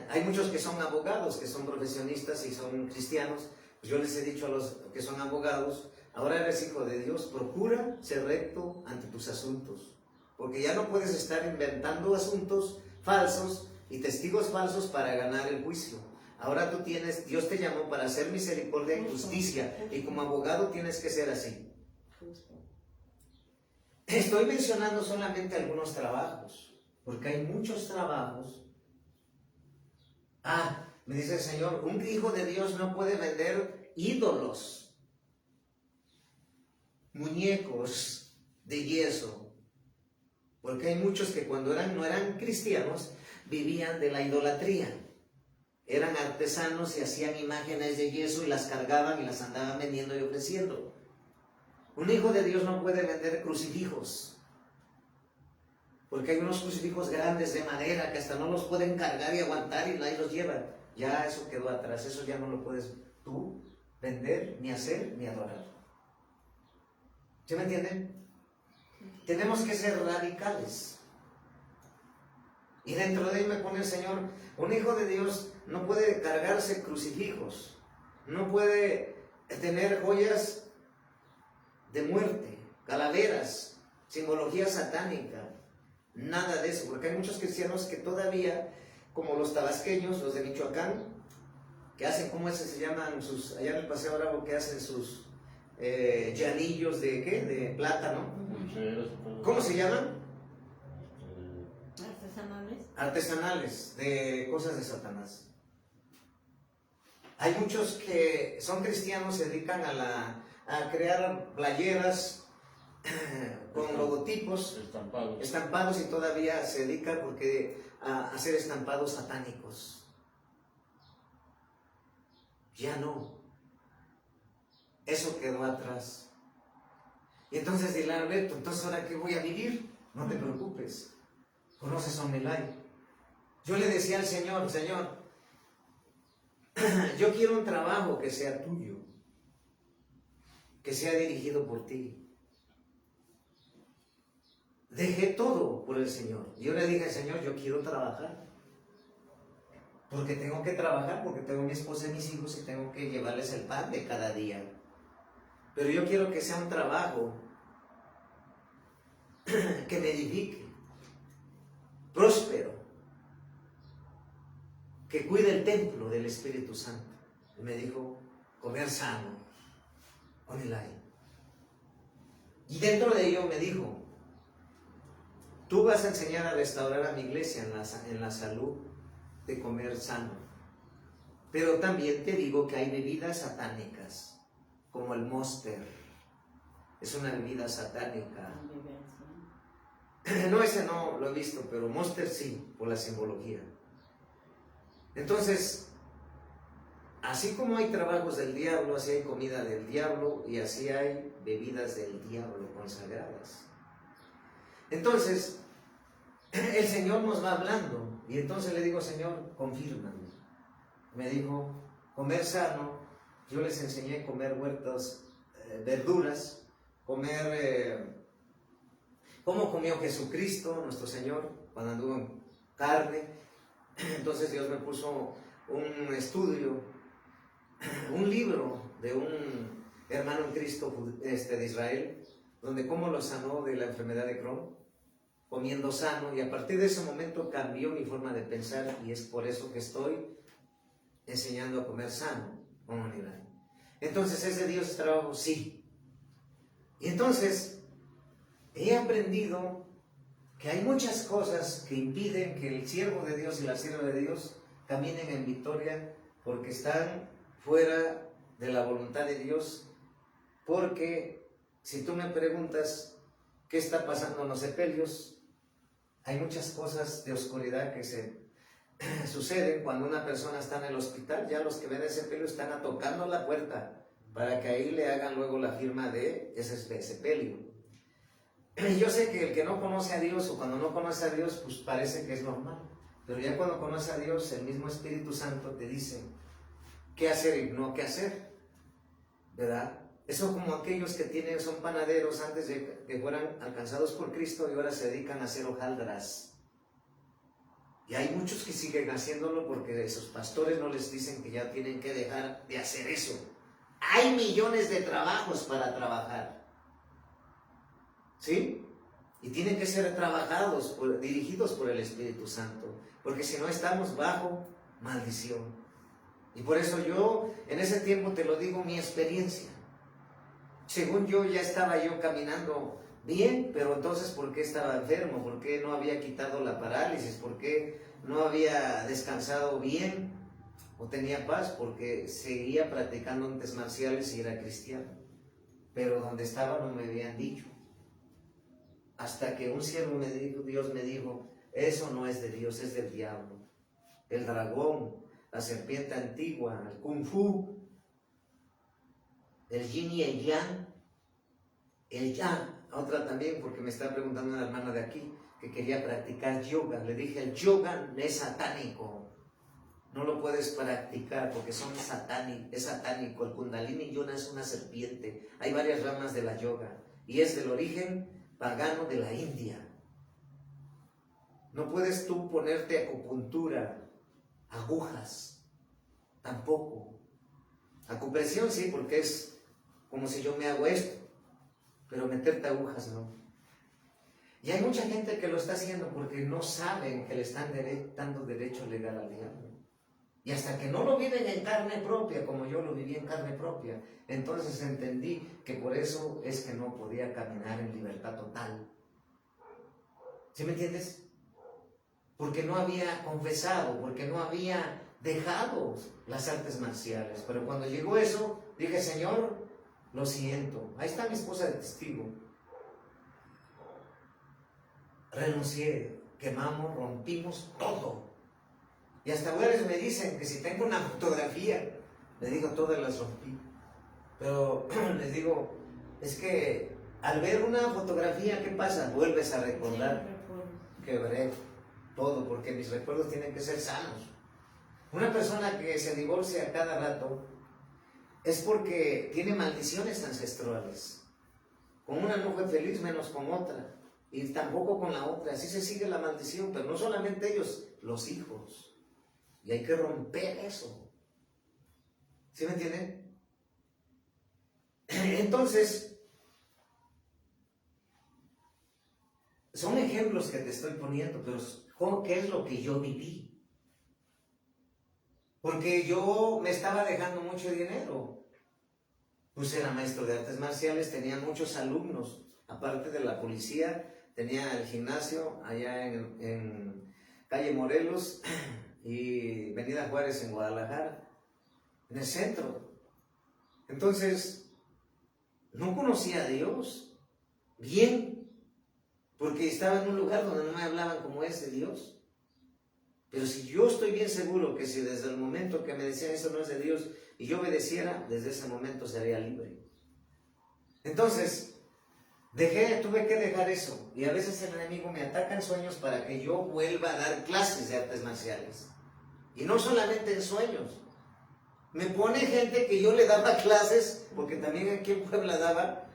Hay muchos que son abogados, que son profesionistas y son cristianos. Pues yo les he dicho a los que son abogados, ahora eres hijo de Dios, procura ser recto ante tus asuntos, porque ya no puedes estar inventando asuntos falsos y testigos falsos para ganar el juicio. Ahora tú tienes, Dios te llamó para hacer misericordia y justicia, y como abogado tienes que ser así. Estoy mencionando solamente algunos trabajos, porque hay muchos trabajos. Me dice el Señor, un hijo de Dios no puede vender ídolos, muñecos de yeso, porque hay muchos que cuando no eran cristianos, vivían de la idolatría. Eran artesanos y hacían imágenes de yeso y las cargaban y las andaban vendiendo y ofreciendo. Un hijo de Dios no puede vender crucifijos, porque hay unos crucifijos grandes de madera que hasta no los pueden cargar y aguantar y nadie los lleva. Ya eso quedó atrás, eso ya no lo puedes tú vender, ni hacer, ni adorar. ¿Sí me entienden? Tenemos que ser radicales. Y dentro de ahí me pone el Señor, un hijo de Dios no puede cargarse crucifijos, no puede tener joyas de muerte, calaveras, simbología satánica, nada de eso, porque hay muchos cristianos que todavía, como los tabasqueños, los de Michoacán, que hacen, ¿cómo se llaman? Allá en el Paseo Bravo, que hacen sus llanillos de, ¿qué? De plátano. ¿Cómo se llaman? Artesanales, de cosas de Satanás. Hay muchos que son cristianos, se dedican a crear playeras con logotipos estampados y todavía se dedican a hacer estampados satánicos. Ya no. Eso quedó atrás. Y entonces dile a Alberto, entonces ¿ahora qué voy a vivir? No te preocupes. Conoces a Omelay. Yo le decía al Señor, Señor, yo quiero un trabajo que sea tuyo, que sea dirigido por ti. Dejé todo por el Señor. Yo le dije al Señor, yo quiero trabajar. Porque tengo que trabajar, porque tengo mi esposa y mis hijos y tengo que llevarles el pan de cada día. Pero yo quiero que sea un trabajo que me edifique, próspero, que cuide el templo del Espíritu Santo. Y me dijo, comer sano, Omelay. Y dentro de ello me dijo, tú vas a enseñar a restaurar a mi iglesia en la salud de comer sano. Pero también te digo que hay bebidas satánicas, como el Monster. Es una bebida satánica. No, ese no lo he visto, pero Monster sí, por la simbología. Entonces, así como hay trabajos del diablo, así hay comida del diablo y así hay bebidas del diablo consagradas. Entonces, el Señor nos va hablando y entonces le digo, Señor, confírmame. Me dijo, comer sano. Yo les enseñé a comer huertas, verduras, comer como comió Jesucristo, nuestro Señor, cuando anduvo en carne. Entonces Dios me puso un estudio, un libro de un hermano en Cristo de Israel, donde cómo lo sanó de la enfermedad de Crohn. comiendo sano, y a partir de ese momento cambió mi forma de pensar, y es por eso que estoy enseñando a comer sano, comunidad. Entonces, ¿es de Dios el trabajo? Sí. Y entonces, he aprendido que hay muchas cosas que impiden que el siervo de Dios y la sierva de Dios caminen en victoria, porque están fuera de la voluntad de Dios. Porque si tú me preguntas qué está pasando en los sepelios, hay muchas cosas de oscuridad que se suceden cuando una persona está en el hospital. Ya los que ven el sepelio están tocando la puerta para que ahí le hagan luego la firma de ese sepelio. Yo sé que el que no conoce a Dios, o cuando no conoce a Dios, pues parece que es normal. Pero ya cuando conoce a Dios, el mismo Espíritu Santo te dice qué hacer y no qué hacer, ¿verdad? Eso como aquellos que son panaderos antes de que fueran alcanzados por Cristo, y ahora se dedican a hacer hojaldras. Y hay muchos que siguen haciéndolo porque esos pastores no les dicen que ya tienen que dejar de hacer eso. Hay millones de trabajos para trabajar, ¿sí? Y tienen que ser trabajados, dirigidos por el Espíritu Santo, porque si no estamos bajo maldición. Y por eso yo, en ese tiempo te lo digo, mi experiencia. Según yo, ya estaba yo caminando bien, pero entonces, ¿por qué estaba enfermo? ¿Por qué no había quitado la parálisis? ¿Por qué no había descansado bien o tenía paz? Porque seguía practicando artes marciales y era cristiano. Pero donde estaba no me habían dicho. Hasta que un siervo Dios me dijo, eso no es de Dios, es del diablo. El dragón, la serpiente antigua, el kung fu, el yin y el yang, otra también, porque me está preguntando una hermana de aquí que quería practicar yoga. Le dije, el yoga es satánico, no lo puedes practicar porque es satánico. El kundalini yona es una serpiente. Hay varias ramas de la yoga y es del origen pagano de la India. No puedes tú ponerte acupuntura, agujas, tampoco. Acupresión sí, porque es como si yo me hago esto, pero meterte agujas no. Y hay mucha gente que lo está haciendo porque no saben que le están dando derecho legal al diablo. Y hasta que no lo viven en carne propia, como yo lo viví en carne propia, entonces entendí que por eso es que no podía caminar en libertad total. ¿Sí me entiendes? Porque no había confesado, porque no había dejado las artes marciales. Pero cuando llegó eso, dije, Señor, lo siento. Ahí está mi esposa de testigo. Renuncié, quemamos, rompimos todo. Y hasta ahora me dicen que si tengo una fotografía, les digo, todas las rompí. Pero les digo, es que al ver una fotografía, ¿qué pasa? Vuelves a recordar. Quebré todo, porque mis recuerdos tienen que ser sanos. Una persona que se divorcia a cada rato es porque tiene maldiciones ancestrales. Con una no fue feliz, menos con otra. Y tampoco con la otra. Así se sigue la maldición, pero no solamente ellos, los hijos. Y hay que romper eso. ¿Sí me entienden? Entonces, son ejemplos que te estoy poniendo, pero ¿qué es lo que yo viví? Porque yo me estaba dejando mucho dinero. Pues era maestro de artes marciales, tenía muchos alumnos. Aparte de la policía, tenía el gimnasio allá en calle Morelos y Avenida Juárez en Guadalajara, en el centro. Entonces, no conocía a Dios bien, porque estaba en un lugar donde no me hablaban como es de Dios. Pero si yo estoy bien seguro que si desde el momento que me decían eso no es de Dios y yo obedeciera, desde ese momento sería libre. Entonces, tuve que dejar eso. Y a veces el enemigo me ataca en sueños para que yo vuelva a dar clases de artes marciales. Y no solamente en sueños. Me pone gente que yo le daba clases, porque también aquí en Puebla daba.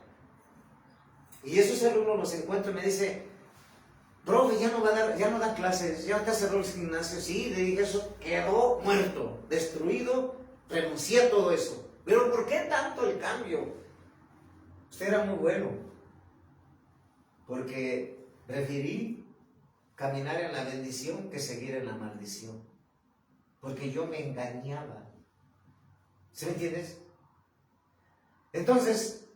Y esos alumnos los encuentro y me dice, profe, ya no da clases, ya te cerró el gimnasio. Sí, le dije, eso quedó muerto, destruido, renuncié a todo eso. Pero ¿por qué tanto el cambio? Usted era muy bueno, porque preferí caminar en la bendición que seguir en la maldición. Porque yo me engañaba. ¿Sí me entiendes? Entonces,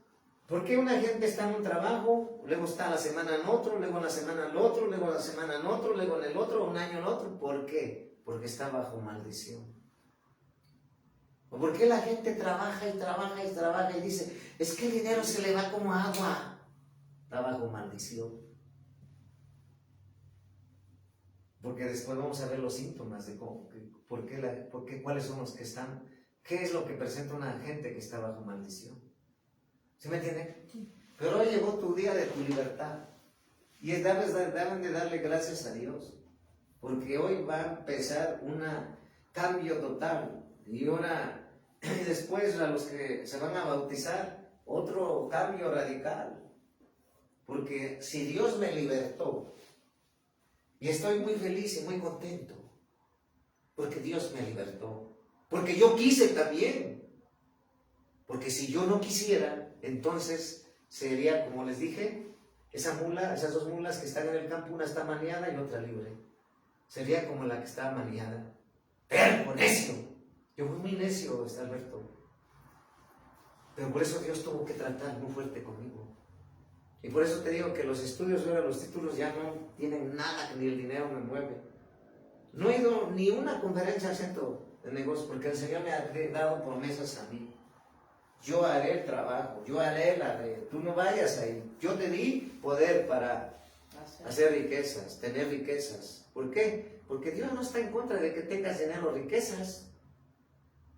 ¿por qué una gente está en un trabajo, luego está la semana en otro, luego la semana en otro, luego la semana en otro, luego en el otro, un año en otro? ¿Por qué? Porque está bajo maldición. ¿O por qué la gente trabaja y trabaja y trabaja y dice, es que el dinero se le va como agua? Está bajo maldición. Porque después vamos a ver los síntomas de cómo, cuáles son los que están, qué es lo que presenta una gente que está bajo maldición. ¿Sí me entienden? Sí. Pero hoy llegó tu día de tu libertad. Y deben de darle gracias a Dios. Porque hoy va a empezar un cambio total. Y después a los que se van a bautizar, otro cambio radical. Porque si Dios me libertó, y estoy muy feliz y muy contento, porque Dios me libertó. Porque yo quise también. Porque si yo no quisiera, entonces sería, como les dije, esas dos mulas que están en el campo, una está maniada y otra libre. Sería como la que está maniada. Terco, necio. Yo fui muy necio, Alberto. Pero por eso Dios tuvo que tratar muy fuerte conmigo. Y por eso te digo que los estudios, ahora los títulos ya no tienen nada, ni el dinero me mueve. No he ido ni una conferencia al centro de negocios, porque el Señor me ha dado promesas a mí. Yo haré el trabajo, yo haré la red, tú no vayas ahí. Yo te di poder para hacer riquezas, tener riquezas. ¿Por qué? Porque Dios no está en contra de que tengas dinero o riquezas.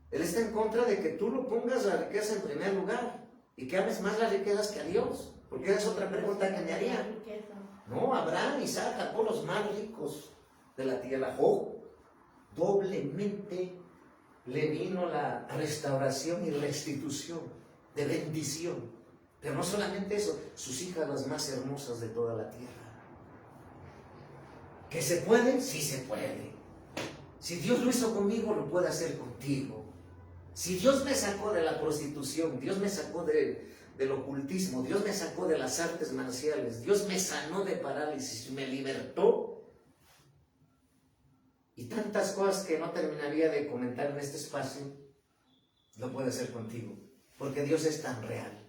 Él está en contra de que tú lo pongas la riqueza en primer lugar y que ames más las riquezas que a Dios. Porque esa es otra pregunta que me haría. No, Abraham, Isaac, Jacob, los más ricos de la tierra. Job, doblemente le vino la restauración y restitución de bendición. Pero no solamente eso, sus hijas las más hermosas de toda la tierra. ¿Que se puede? Sí se puede. Si Dios lo hizo conmigo, lo puede hacer contigo. Si Dios me sacó de la prostitución, Dios me sacó del ocultismo, Dios me sacó de las artes marciales, Dios me sanó de parálisis, me libertó. Y tantas cosas que no terminaría de comentar en este espacio, lo puede hacer contigo, porque Dios es tan real.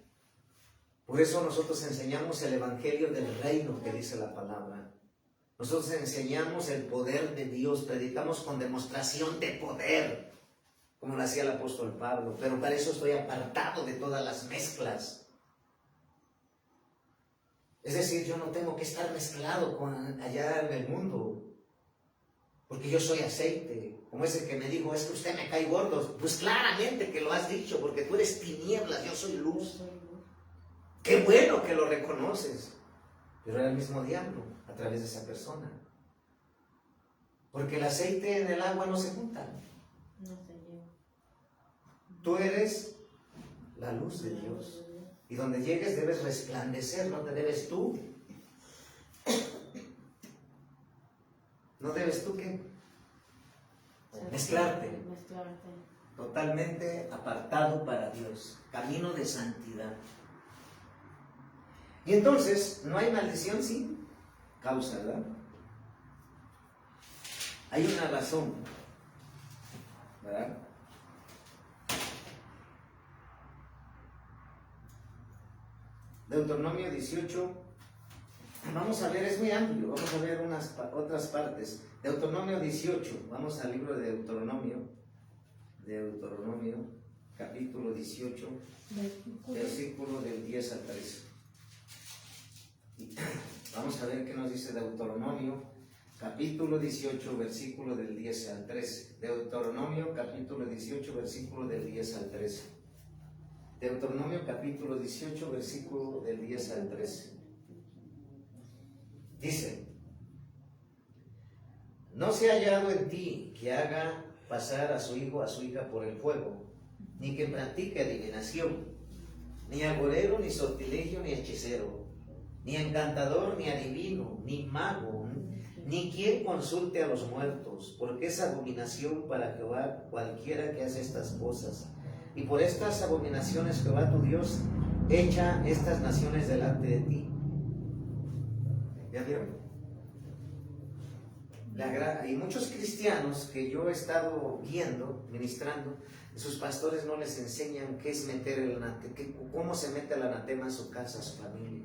Por eso nosotros enseñamos el evangelio del reino que dice la palabra. Nosotros enseñamos el poder de Dios, predicamos con demostración de poder, como lo hacía el apóstol Pablo, pero para eso estoy apartado de todas las mezclas. Es decir, yo no tengo que estar mezclado con allá en el mundo, porque yo soy aceite, como ese que me dijo, es que usted me cae gordo. Pues claramente que lo has dicho, porque tú eres tinieblas, yo soy luz. Qué bueno que lo reconoces, pero era el mismo diablo a través de esa persona. Porque el aceite en el agua no se juntan. No se lleva. Tú eres la luz de Dios. Y donde llegues debes resplandecer, no te debes tú. ¿No debes tú qué? Mezclarte. Totalmente apartado para Dios. Camino de santidad. Y entonces, no hay maldición sin causa, ¿verdad? Hay una razón, ¿verdad? Deuteronomio 18, vamos a ver, es muy amplio, vamos a ver otras partes. Deuteronomio 18, vamos al libro de Deuteronomio, capítulo 18, versículo del 10 al 13. Vamos a ver qué nos dice Deuteronomio, capítulo 18, versículo del 10 al 13. Deuteronomio, capítulo 18, versículo del 10 al 13. Deuteronomio, capítulo 18, versículo del 10 al 13. Dice: no se ha hallado en ti que haga pasar a su hijo, a su hija por el fuego, ni que practique adivinación, ni agorero, ni sortilegio, ni hechicero, ni encantador, ni adivino, ni mago, ni quien consulte a los muertos, porque es abominación para Jehová cualquiera que hace estas cosas. Y por estas abominaciones Jehová tu Dios echa estas naciones delante de ti. ¿Ya vieron? Y muchos cristianos que yo he estado viendo, ministrando, sus pastores no les enseñan qué es meter cómo se mete el anatema en su casa, a su familia.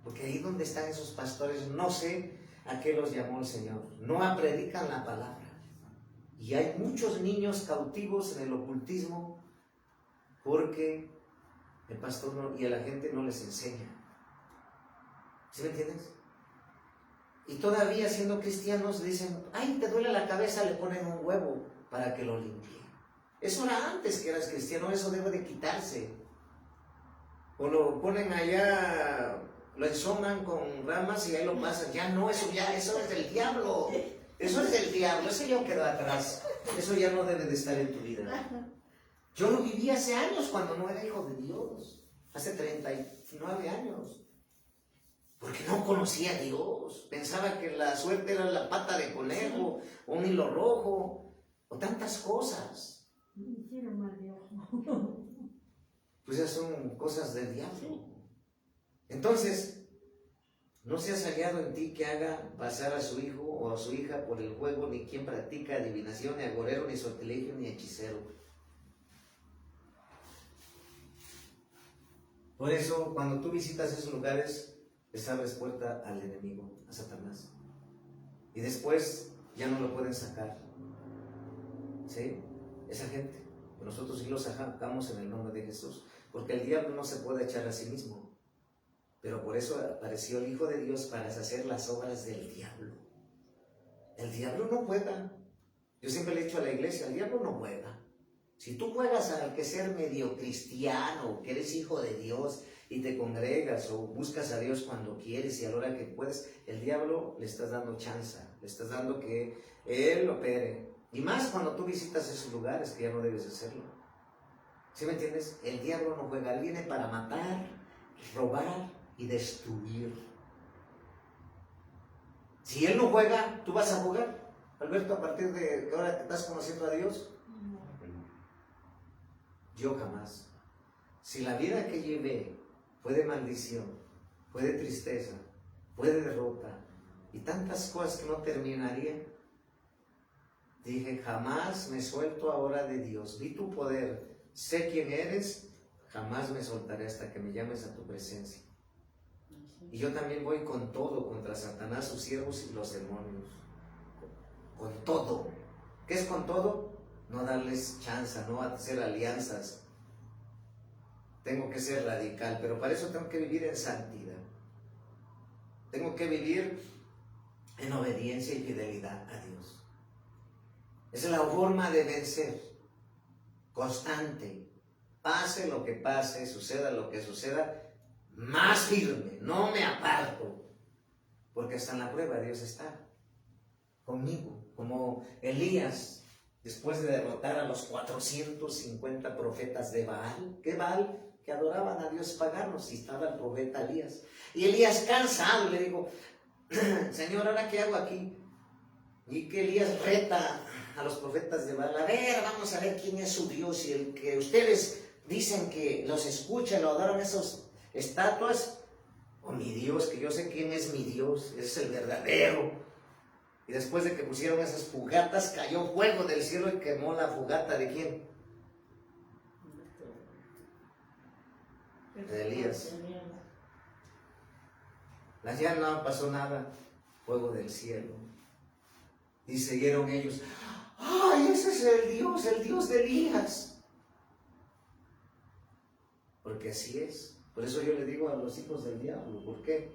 Porque ahí donde están esos pastores, no sé a qué los llamó el Señor. No predican la palabra. Y hay muchos niños cautivos en el ocultismo porque el pastor y a la gente no les enseña. ¿Sí me entiendes? Y todavía siendo cristianos dicen, ay, te duele la cabeza, le ponen un huevo para que lo limpie. Eso era antes que eras cristiano, eso debe de quitarse. O lo ponen allá, lo ensoman con ramas y ahí lo pasan. Ya no, eso es del diablo. Eso es del diablo, eso ya quedó atrás. Eso ya no debe de estar en tu vida. Yo lo viví hace años cuando no era hijo de Dios. Hace 39 años. Porque no conocía a Dios. Pensaba que la suerte era la pata de conejo, o un hilo rojo, o tantas cosas. Pues esas son cosas del diablo. Entonces, no se ha hallado en ti que haga pasar a su hijo o a su hija por el juego, ni quien practica adivinación, ni agorero, ni sortilegio, ni hechicero. Por eso, cuando tú visitas esos lugares, les abres puerta al enemigo, a Satanás. Y después ya no lo pueden sacar. ¿Sí? Esa gente. Nosotros sí lo sacamos en el nombre de Jesús. Porque el diablo no se puede echar a sí mismo. Pero por eso apareció el Hijo de Dios para deshacer las obras del diablo. El diablo no juega. Yo siempre le he dicho a la iglesia, el diablo no juega. Si tú juegas al que ser medio cristiano, que eres hijo de Dios y te congregas o buscas a Dios cuando quieres y a la hora que puedes, el diablo le estás dando chance, le estás dando que él opere. Y más cuando tú visitas esos lugares que ya no debes hacerlo. ¿Sí me entiendes? El diablo no juega, él viene para matar, robar y destruir. Si él no juega, ¿tú vas a jugar? Alberto, a partir de que ahora te estás conociendo a Dios, yo jamás. Si la vida que llevé fue de maldición, fue de tristeza, fue de derrota y tantas cosas que no terminarían, dije, jamás me suelto ahora de Dios. Vi tu poder, sé quién eres, jamás me soltaré hasta que me llames a tu presencia. Y yo también voy con todo contra Satanás, sus siervos y los demonios. Con todo. ¿Qué es con todo? No darles chance, no hacer alianzas. Tengo que ser radical, pero para eso tengo que vivir en santidad. Tengo que vivir en obediencia y fidelidad a Dios. Esa es la forma de vencer. Constante. Pase lo que pase, suceda lo que suceda, más firme, no me aparto. Porque hasta en la prueba Dios está conmigo. Como Elías, después de derrotar a los 450 profetas de Baal. ¿Qué Baal? Que adoraban a Dios paganos, y estaba el profeta Elías. Y Elías cansado le dijo, Señor, ¿ahora qué hago aquí? Y que Elías reta a los profetas de Baal, a ver, vamos a ver quién es su Dios, y el que ustedes dicen que los escuchan, lo adoran esas estatuas, o mi Dios, que yo sé quién es mi Dios, es el verdadero. Y después de que pusieron esas fogatas, cayó fuego del cielo y quemó la fogata ¿de quién? De Elías. Allá no pasó nada, fuego del cielo. Y siguieron ellos, ¡ay, ese es el Dios de Elías! Porque así es. Por eso yo le digo a los hijos del diablo, ¿por qué?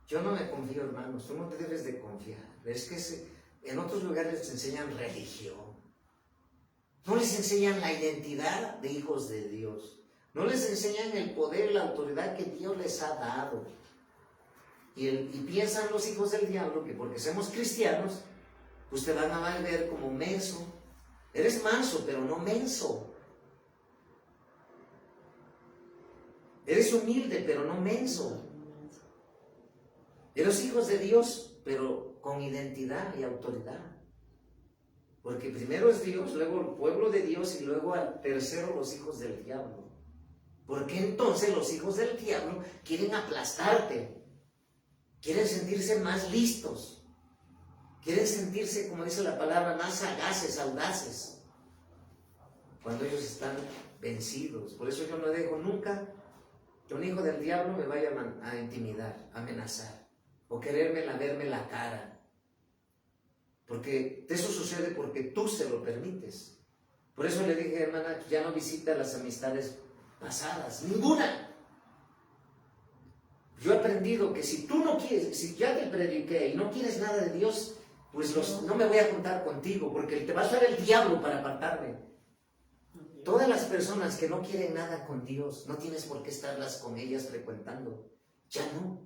Yo no me confío, hermanos, tú no te debes de confiar. Es que en otros lugares les enseñan religión. No les enseñan la identidad de hijos de Dios. No les enseñan el poder, la autoridad que Dios les ha dado. Y piensan los hijos del diablo que porque somos cristianos, pues te van a ver como menso. Eres manso, pero no menso. Eres humilde, pero no menso. Eres hijos de Dios, pero con identidad y autoridad. Porque primero es Dios, luego el pueblo de Dios y luego al tercero los hijos del diablo. Porque entonces los hijos del diablo quieren aplastarte, quieren sentirse más listos, Quieren sentirse, como dice la palabra, más sagaces, audaces, cuando ellos están vencidos. Por eso yo no dejo nunca que un hijo del diablo me vaya a intimidar, a amenazar, o quererme verme la cara. Porque eso sucede porque tú se lo permites. Por eso le dije, hermana, ya no visita las amistades pasadas, ninguna. Yo he aprendido que si tú no quieres, si ya te prediqué y no quieres nada de Dios, pues no me voy a juntar contigo, porque te va a usar el diablo para apartarme. Todas las personas que no quieren nada con Dios, no tienes por qué estarlas con ellas frecuentando. Ya no.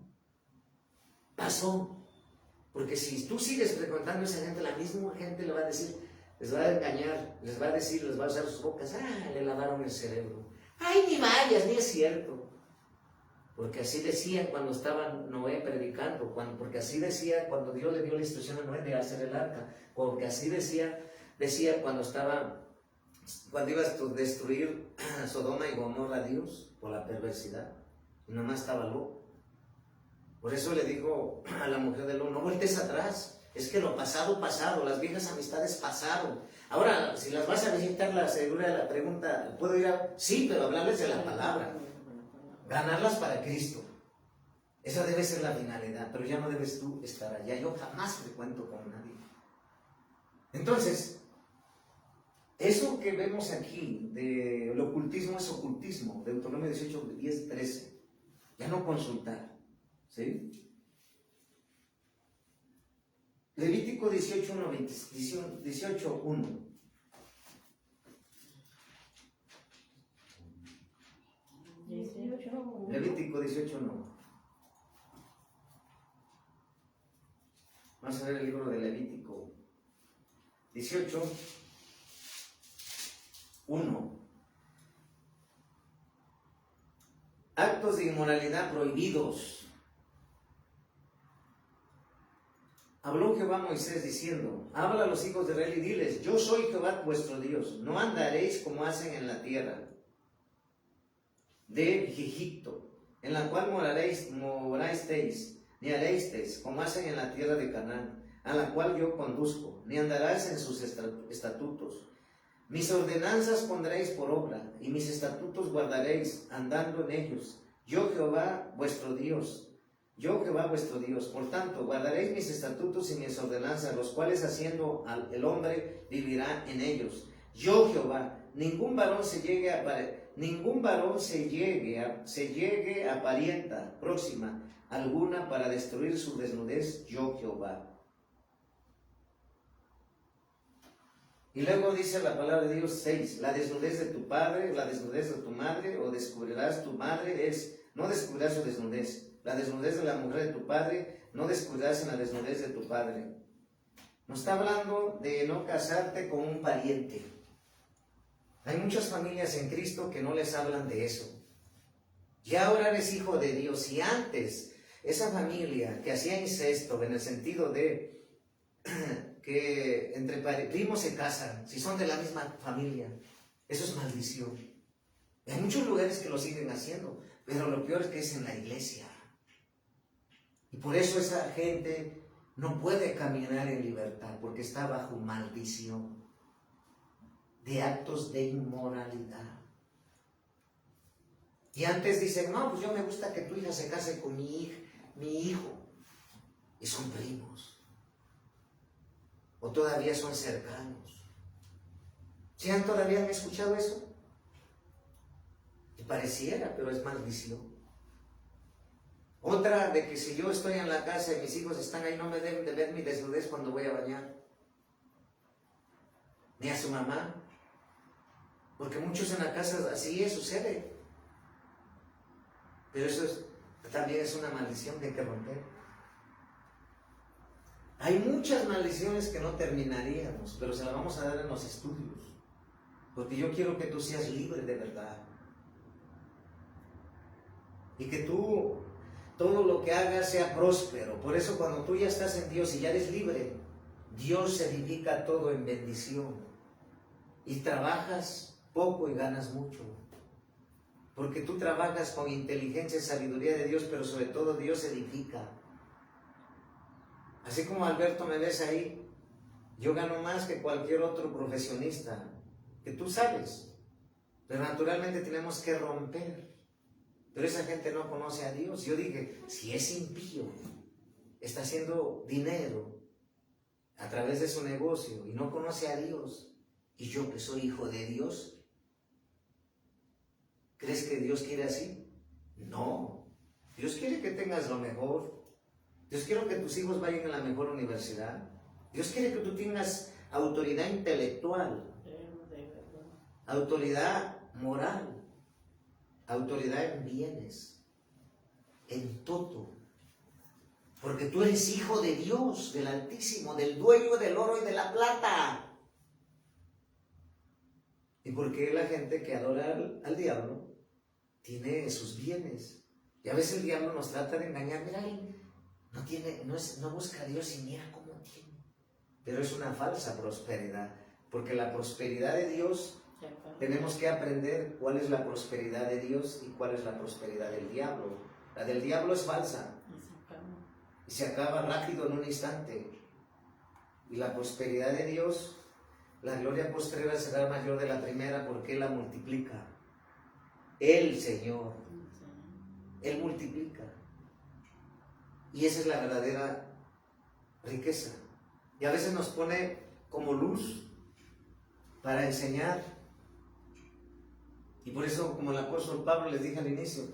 Pasó. Porque si tú sigues frecuentando a esa gente, la misma gente le va a decir, les va a engañar, les va a decir, les va a usar sus bocas, le lavaron el cerebro. Ay, ni vayas, ni es cierto. Porque así decían cuando estaba Noé predicando, porque así decía cuando Dios le dio la instrucción a Noé de hacer el arca, porque así decía cuando iba a destruir Sodoma y Gomorra a Dios por la perversidad, y nomás estaba loco. Por eso le dijo a la mujer de Lot, no voltees atrás, es que lo pasado, pasado, las viejas amistades pasaron. Ahora, si las vas a visitar, la segura de la pregunta, ¿puedo ir a...? Sí, pero hablarles de la palabra, ganarlas para Cristo. Esa debe ser la finalidad, pero ya no debes tú estar allá. Yo jamás frecuento con nadie. Entonces, eso que vemos aquí del ocultismo es ocultismo, Deuteronomio 18, 10, 13. Ya no consultar, ¿sí? Levítico 18, 1, 18, 1. Levítico 18, 1. Vamos a ver el libro de Levítico 18, 1. Actos de inmoralidad prohibidos. Habló Jehová a Moisés diciendo, habla a los hijos de Israel y diles, yo soy Jehová vuestro Dios, no andaréis como hacen en la tierra de Egipto, en la cual morasteis, ni haréis como hacen en la tierra de Canaán, a la cual yo conduzco, ni andarás en sus estatutos. Mis ordenanzas pondréis por obra, y mis estatutos guardaréis, andando en ellos. Yo Jehová vuestro Dios. Yo Jehová vuestro Dios. Por tanto, guardaréis mis estatutos y mis ordenanzas, los cuales haciendo el hombre vivirá en ellos. Yo Jehová. Ningún varón se llegue a parienta próxima alguna para destruir su desnudez. Yo Jehová. Y luego dice la palabra de Dios 6, la desnudez de tu padre, la desnudez de tu madre, o descubrirás tu madre, no descubrirás su desnudez. La desnudez de la mujer de tu padre, no descubrirás en la desnudez de tu padre. Nos está hablando de no casarte con un pariente. Hay muchas familias en Cristo que no les hablan de eso. Ya ahora eres hijo de Dios, y antes esa familia que hacía incesto, en el sentido de que entre primos se casan, si son de la misma familia, eso es maldición. Hay muchos lugares que lo siguen haciendo, pero lo peor es que es en la iglesia. Y por eso esa gente no puede caminar en libertad, porque está bajo maldición de actos de inmoralidad. Y antes dicen, no, pues yo me gusta que tu hija se case con mi hijo. Y son primos. O todavía son cercanos. ¿Sí todavía han escuchado eso? Y pareciera, pero es maldición. Otra de que si yo estoy en la casa y mis hijos están ahí, no me deben de ver mi desnudez cuando voy a bañar. Ni a su mamá. Porque muchos en la casa así sucede. Pero eso también es una maldición que hay que romper. Hay muchas maldiciones que no terminaríamos, pero se las vamos a dar en los estudios. Porque yo quiero que tú seas libre de verdad. Y que tú, todo lo que hagas sea próspero. Por eso cuando tú ya estás en Dios y ya eres libre, Dios edifica todo en bendición. Y trabajas poco y ganas mucho. Porque tú trabajas con inteligencia y sabiduría de Dios, pero sobre todo Dios edifica. Así como Alberto me ves ahí, yo gano más que cualquier otro profesionista, que tú sabes. Pero naturalmente tenemos que romper. Pero esa gente no conoce a Dios. Yo dije, si es impío, está haciendo dinero a través de su negocio y no conoce a Dios, y yo que soy hijo de Dios, ¿crees que Dios quiere así? No. Dios quiere que tengas lo mejor. Dios quiere que tus hijos vayan a la mejor universidad. Dios quiere que tú tengas autoridad intelectual, autoridad moral, autoridad en bienes, en todo. Porque tú eres hijo de Dios, del Altísimo, del dueño del oro y de la plata. ¿Y por qué la gente que adora al diablo tiene sus bienes? Y a veces el diablo nos trata de engañar. Mira, él no busca a Dios y mira cómo tiene. Pero es una falsa prosperidad. Porque la prosperidad de Dios, tenemos que aprender cuál es la prosperidad de Dios y cuál es la prosperidad del diablo. La del diablo es falsa. Y se acaba rápido en un instante. Y la prosperidad de Dios, la gloria postrera será mayor de la primera porque Él la multiplica. El Señor, Él multiplica. Y esa es la verdadera riqueza. Y a veces nos pone como luz para enseñar. Y por eso, como el apóstol Pablo les dije al inicio,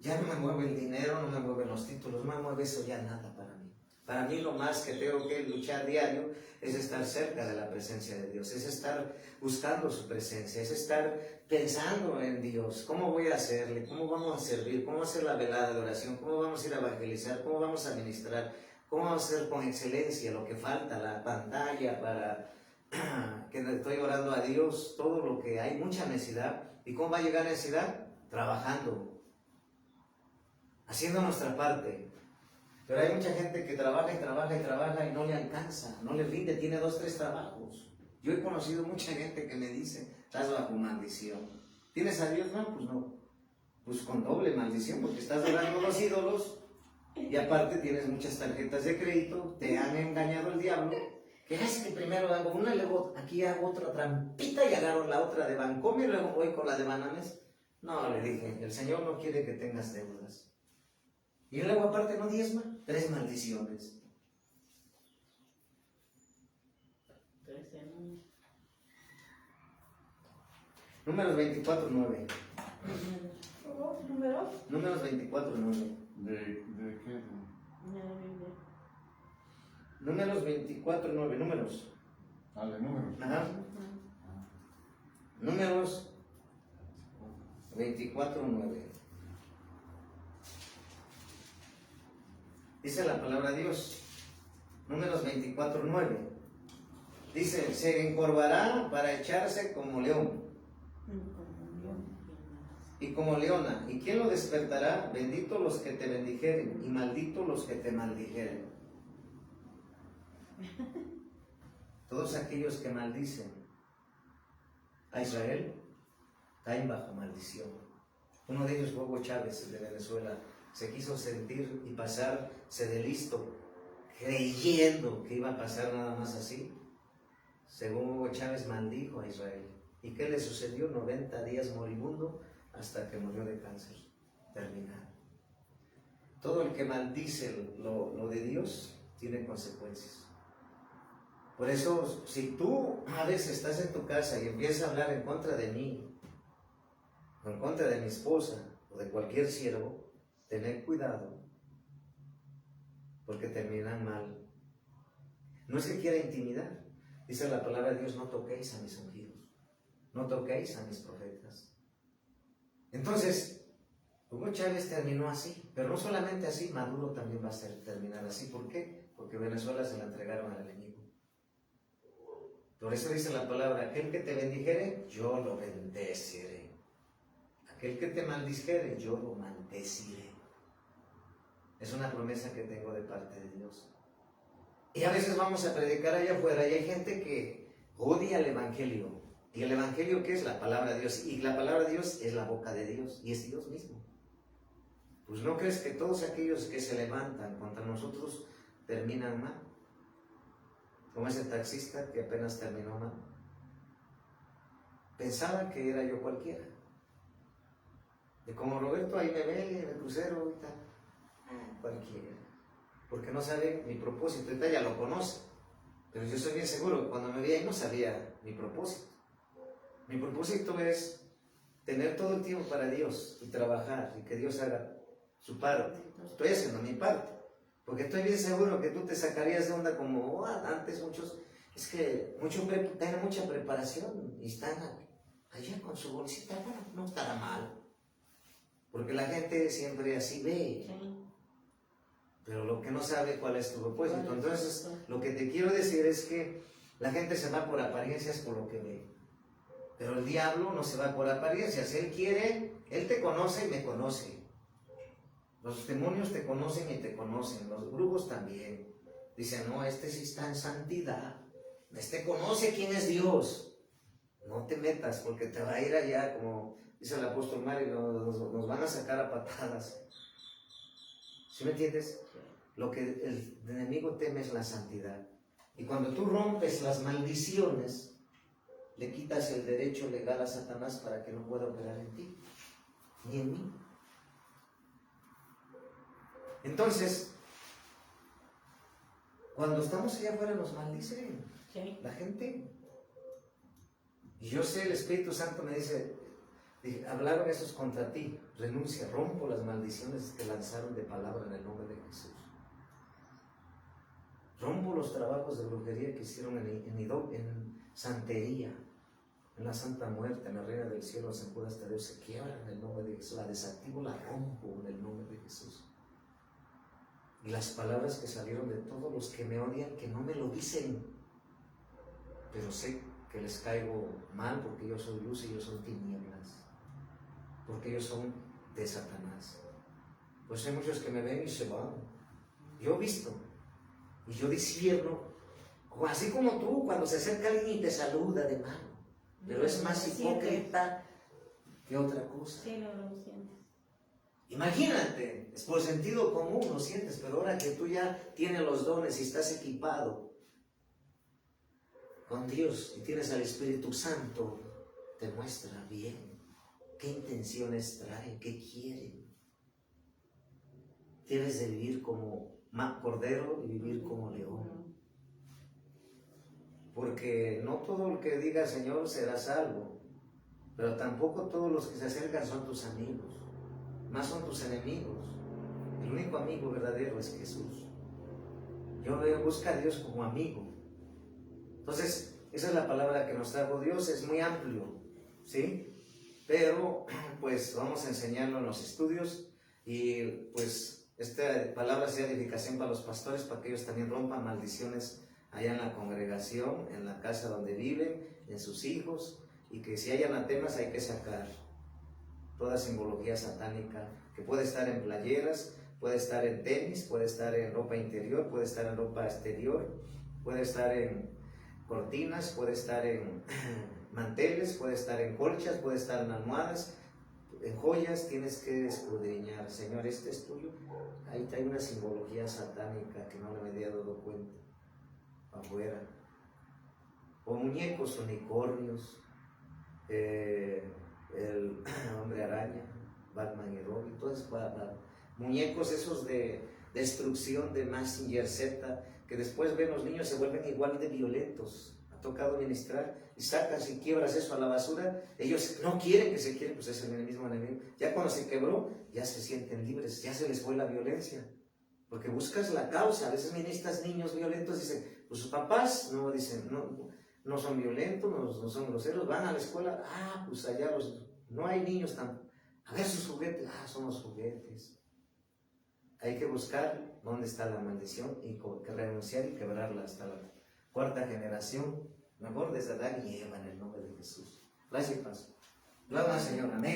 ya no me mueve el dinero, no me mueven los títulos, no me mueve eso ya nada para mí. Para mí lo más que tengo que luchar diario es estar cerca de la presencia de Dios, es estar buscando su presencia, es estar pensando en Dios. ¿Cómo voy a hacerle? ¿Cómo vamos a servir? ¿Cómo va a ser la velada de oración? ¿Cómo vamos a ir a evangelizar? ¿Cómo vamos a ministrar? ¿Cómo vamos a hacer con excelencia lo que falta? La pantalla para que estoy orando a Dios, todo lo que hay, mucha necesidad. ¿Y cómo va a llegar la necesidad? Trabajando, haciendo nuestra parte. Pero hay mucha gente que trabaja y trabaja y trabaja y no le alcanza, no le rinde, tiene 2, 3 trabajos. Yo he conocido mucha gente que me dice, estás bajo maldición. ¿Tienes a Dios? No, pues no. Pues con doble maldición, porque estás adorando los ídolos y aparte tienes muchas tarjetas de crédito, te han engañado el diablo. Que es que primero hago una, luego aquí hago otra trampita y agarro la otra de Bancomer y luego voy con la de Banamex. No, le dije, el Señor no quiere que tengas deudas. Y luego aparte no diezma, 3 maldiciones. Números 24:9. ¿Números? Números 24:9. ¿De qué? Números 24:9. Números. Ah, de números. Ajá. Números 24:9. Dice la palabra de Dios. Números 24:9. Dice, se encorvará para echarse como león y como leona. ¿Y quién lo despertará? Bendito los que te bendijeren y maldito los que te maldijeren. Todos aquellos que maldicen a Israel caen bajo maldición. Uno de ellos, Hugo Chávez, de Venezuela, se quiso sentir y pasarse de listo, creyendo que iba a pasar nada más así. Según Hugo Chávez, maldijo a Israel. ¿Y qué le sucedió? 90 días moribundo hasta que murió de cáncer terminal. Todo el que maldice lo de Dios tiene consecuencias. Por eso, si tú a veces estás en tu casa y empiezas a hablar en contra de mí, o en contra de mi esposa, o de cualquier siervo, tened cuidado, porque terminan mal. No es que quiera intimidar. Dice la palabra de Dios, no toquéis a mis ungidos, no toquéis a mis profetas. Entonces, Hugo Chávez terminó así, pero no solamente así, Maduro también va a terminar así. ¿Por qué? Porque Venezuela se la entregaron al enemigo. Por eso dice la palabra, aquel que te bendijere, yo lo bendeciré. Aquel que te maldijere, yo lo maldeciré. Es una promesa que tengo de parte de Dios. Y a veces vamos a predicar allá afuera y hay gente que odia el Evangelio. ¿Y el Evangelio qué es? La palabra de Dios. Y la palabra de Dios es la boca de Dios y es Dios mismo. Pues ¿no crees que todos aquellos que se levantan contra nosotros terminan mal? como ese taxista que apenas terminó mal. Pensaba que era yo cualquiera. Y como Roberto ahí me ve en el crucero ahorita, cualquiera. Porque no sabe mi propósito, ahorita ya lo conoce. Pero yo soy bien seguro que cuando me vi ahí no sabía mi propósito. Mi propósito es tener todo el tiempo para Dios y trabajar y que Dios haga su parte. Estoy haciendo mi parte. Porque estoy bien seguro que tú te sacarías de onda como antes muchos. Es que muchos tienen mucha preparación y están allá con su bolsita. Bueno, no estará mal. Porque la gente siempre así ve. Pero lo que no sabe cuál es tu propósito. Entonces, lo que te quiero decir es que la gente se va por apariencias por lo que ve. Pero el diablo no se va por apariencias. Él quiere, él te conoce y me conoce. Los demonios te conocen y te conocen. Los brujos también. Dicen, no, este sí está en santidad. Este conoce quién es Dios. No te metas porque te va a ir allá, como dice el apóstol Mario, nos van a sacar a patadas. ¿Sí me entiendes? Lo que el enemigo teme es la santidad. Y cuando tú rompes las maldiciones, le quitas el derecho legal a Satanás para que no pueda operar en ti, ni en mí. Entonces, cuando estamos allá afuera nos maldicen la gente. Y yo sé, el Espíritu Santo me dice, hablaron esos contra ti, renuncia, rompo las maldiciones que lanzaron de palabra en el nombre de Jesús. Rompo los trabajos de brujería que hicieron en santería, en la Santa Muerte, en la Reina del Cielo, San Judas Tadeo, se quiebran en el nombre de Jesús, la desactivo, la rompo en el nombre de Jesús. Y las palabras que salieron de todos los que me odian, que no me lo dicen, pero sé que les caigo mal porque yo soy luz y ellos son tinieblas, porque ellos son de Satanás. Pues hay muchos que me ven y se van. Yo he visto, y yo discierno, así como tú, cuando se acerca alguien y te saluda de mano, pero es más hipócrita que otra cosa. Sí, no lo sientes. Imagínate, es por sentido común, lo sientes, pero ahora que tú ya tienes los dones y estás equipado con Dios y tienes al Espíritu Santo, te muestra bien qué intenciones trae, qué quiere. Debes de vivir como cordero y vivir como león. Porque no todo el que diga Señor será salvo, pero tampoco todos los que se acercan son tus amigos, más son tus enemigos. El único amigo verdadero es Jesús. Yo veo, busca a Dios como amigo. Entonces, esa es la palabra que nos trajo Dios, es muy amplio, ¿sí? Pero, pues, vamos a enseñarlo en los estudios y, pues, esta palabra sea edificación para los pastores, para que ellos también rompan maldiciones allá en la congregación, en la casa donde viven, en sus hijos, y que si hay anatemas hay que sacar toda simbología satánica, que puede estar en playeras, puede estar en tenis, puede estar en ropa interior, puede estar en ropa exterior, puede estar en cortinas, puede estar en manteles, puede estar en colchas, puede estar en almohadas, en joyas. Tienes que escudriñar, Señor, este es tuyo. Ahí hay una simbología satánica que no me había dado cuenta, afuera. O muñecos, unicornios, el hombre araña, Batman y Robin, todo eso para muñecos esos de destrucción de Mazinger Z, que después ven los niños se vuelven igual de violentos. Ha tocado ministrar y sacas y quiebras eso a la basura. Ellos no quieren que se quiebren, pues es el mismo enemigo. Ya cuando se quebró, ya se sienten libres, ya se les fue la violencia. Porque buscas la causa. A veces ministras niños violentos, dicen, pues sus papás no, dicen, no son violentos, no son groseros, van a la escuela, pues allá no hay niños tan, a ver sus juguetes, son los juguetes. Hay que buscar dónde está la maldición y que renunciar y quebrarla hasta la cuarta generación, mejor desde Adán y Eva, en el nombre de Jesús. Gracias y paz. Gloria al Señor, amén.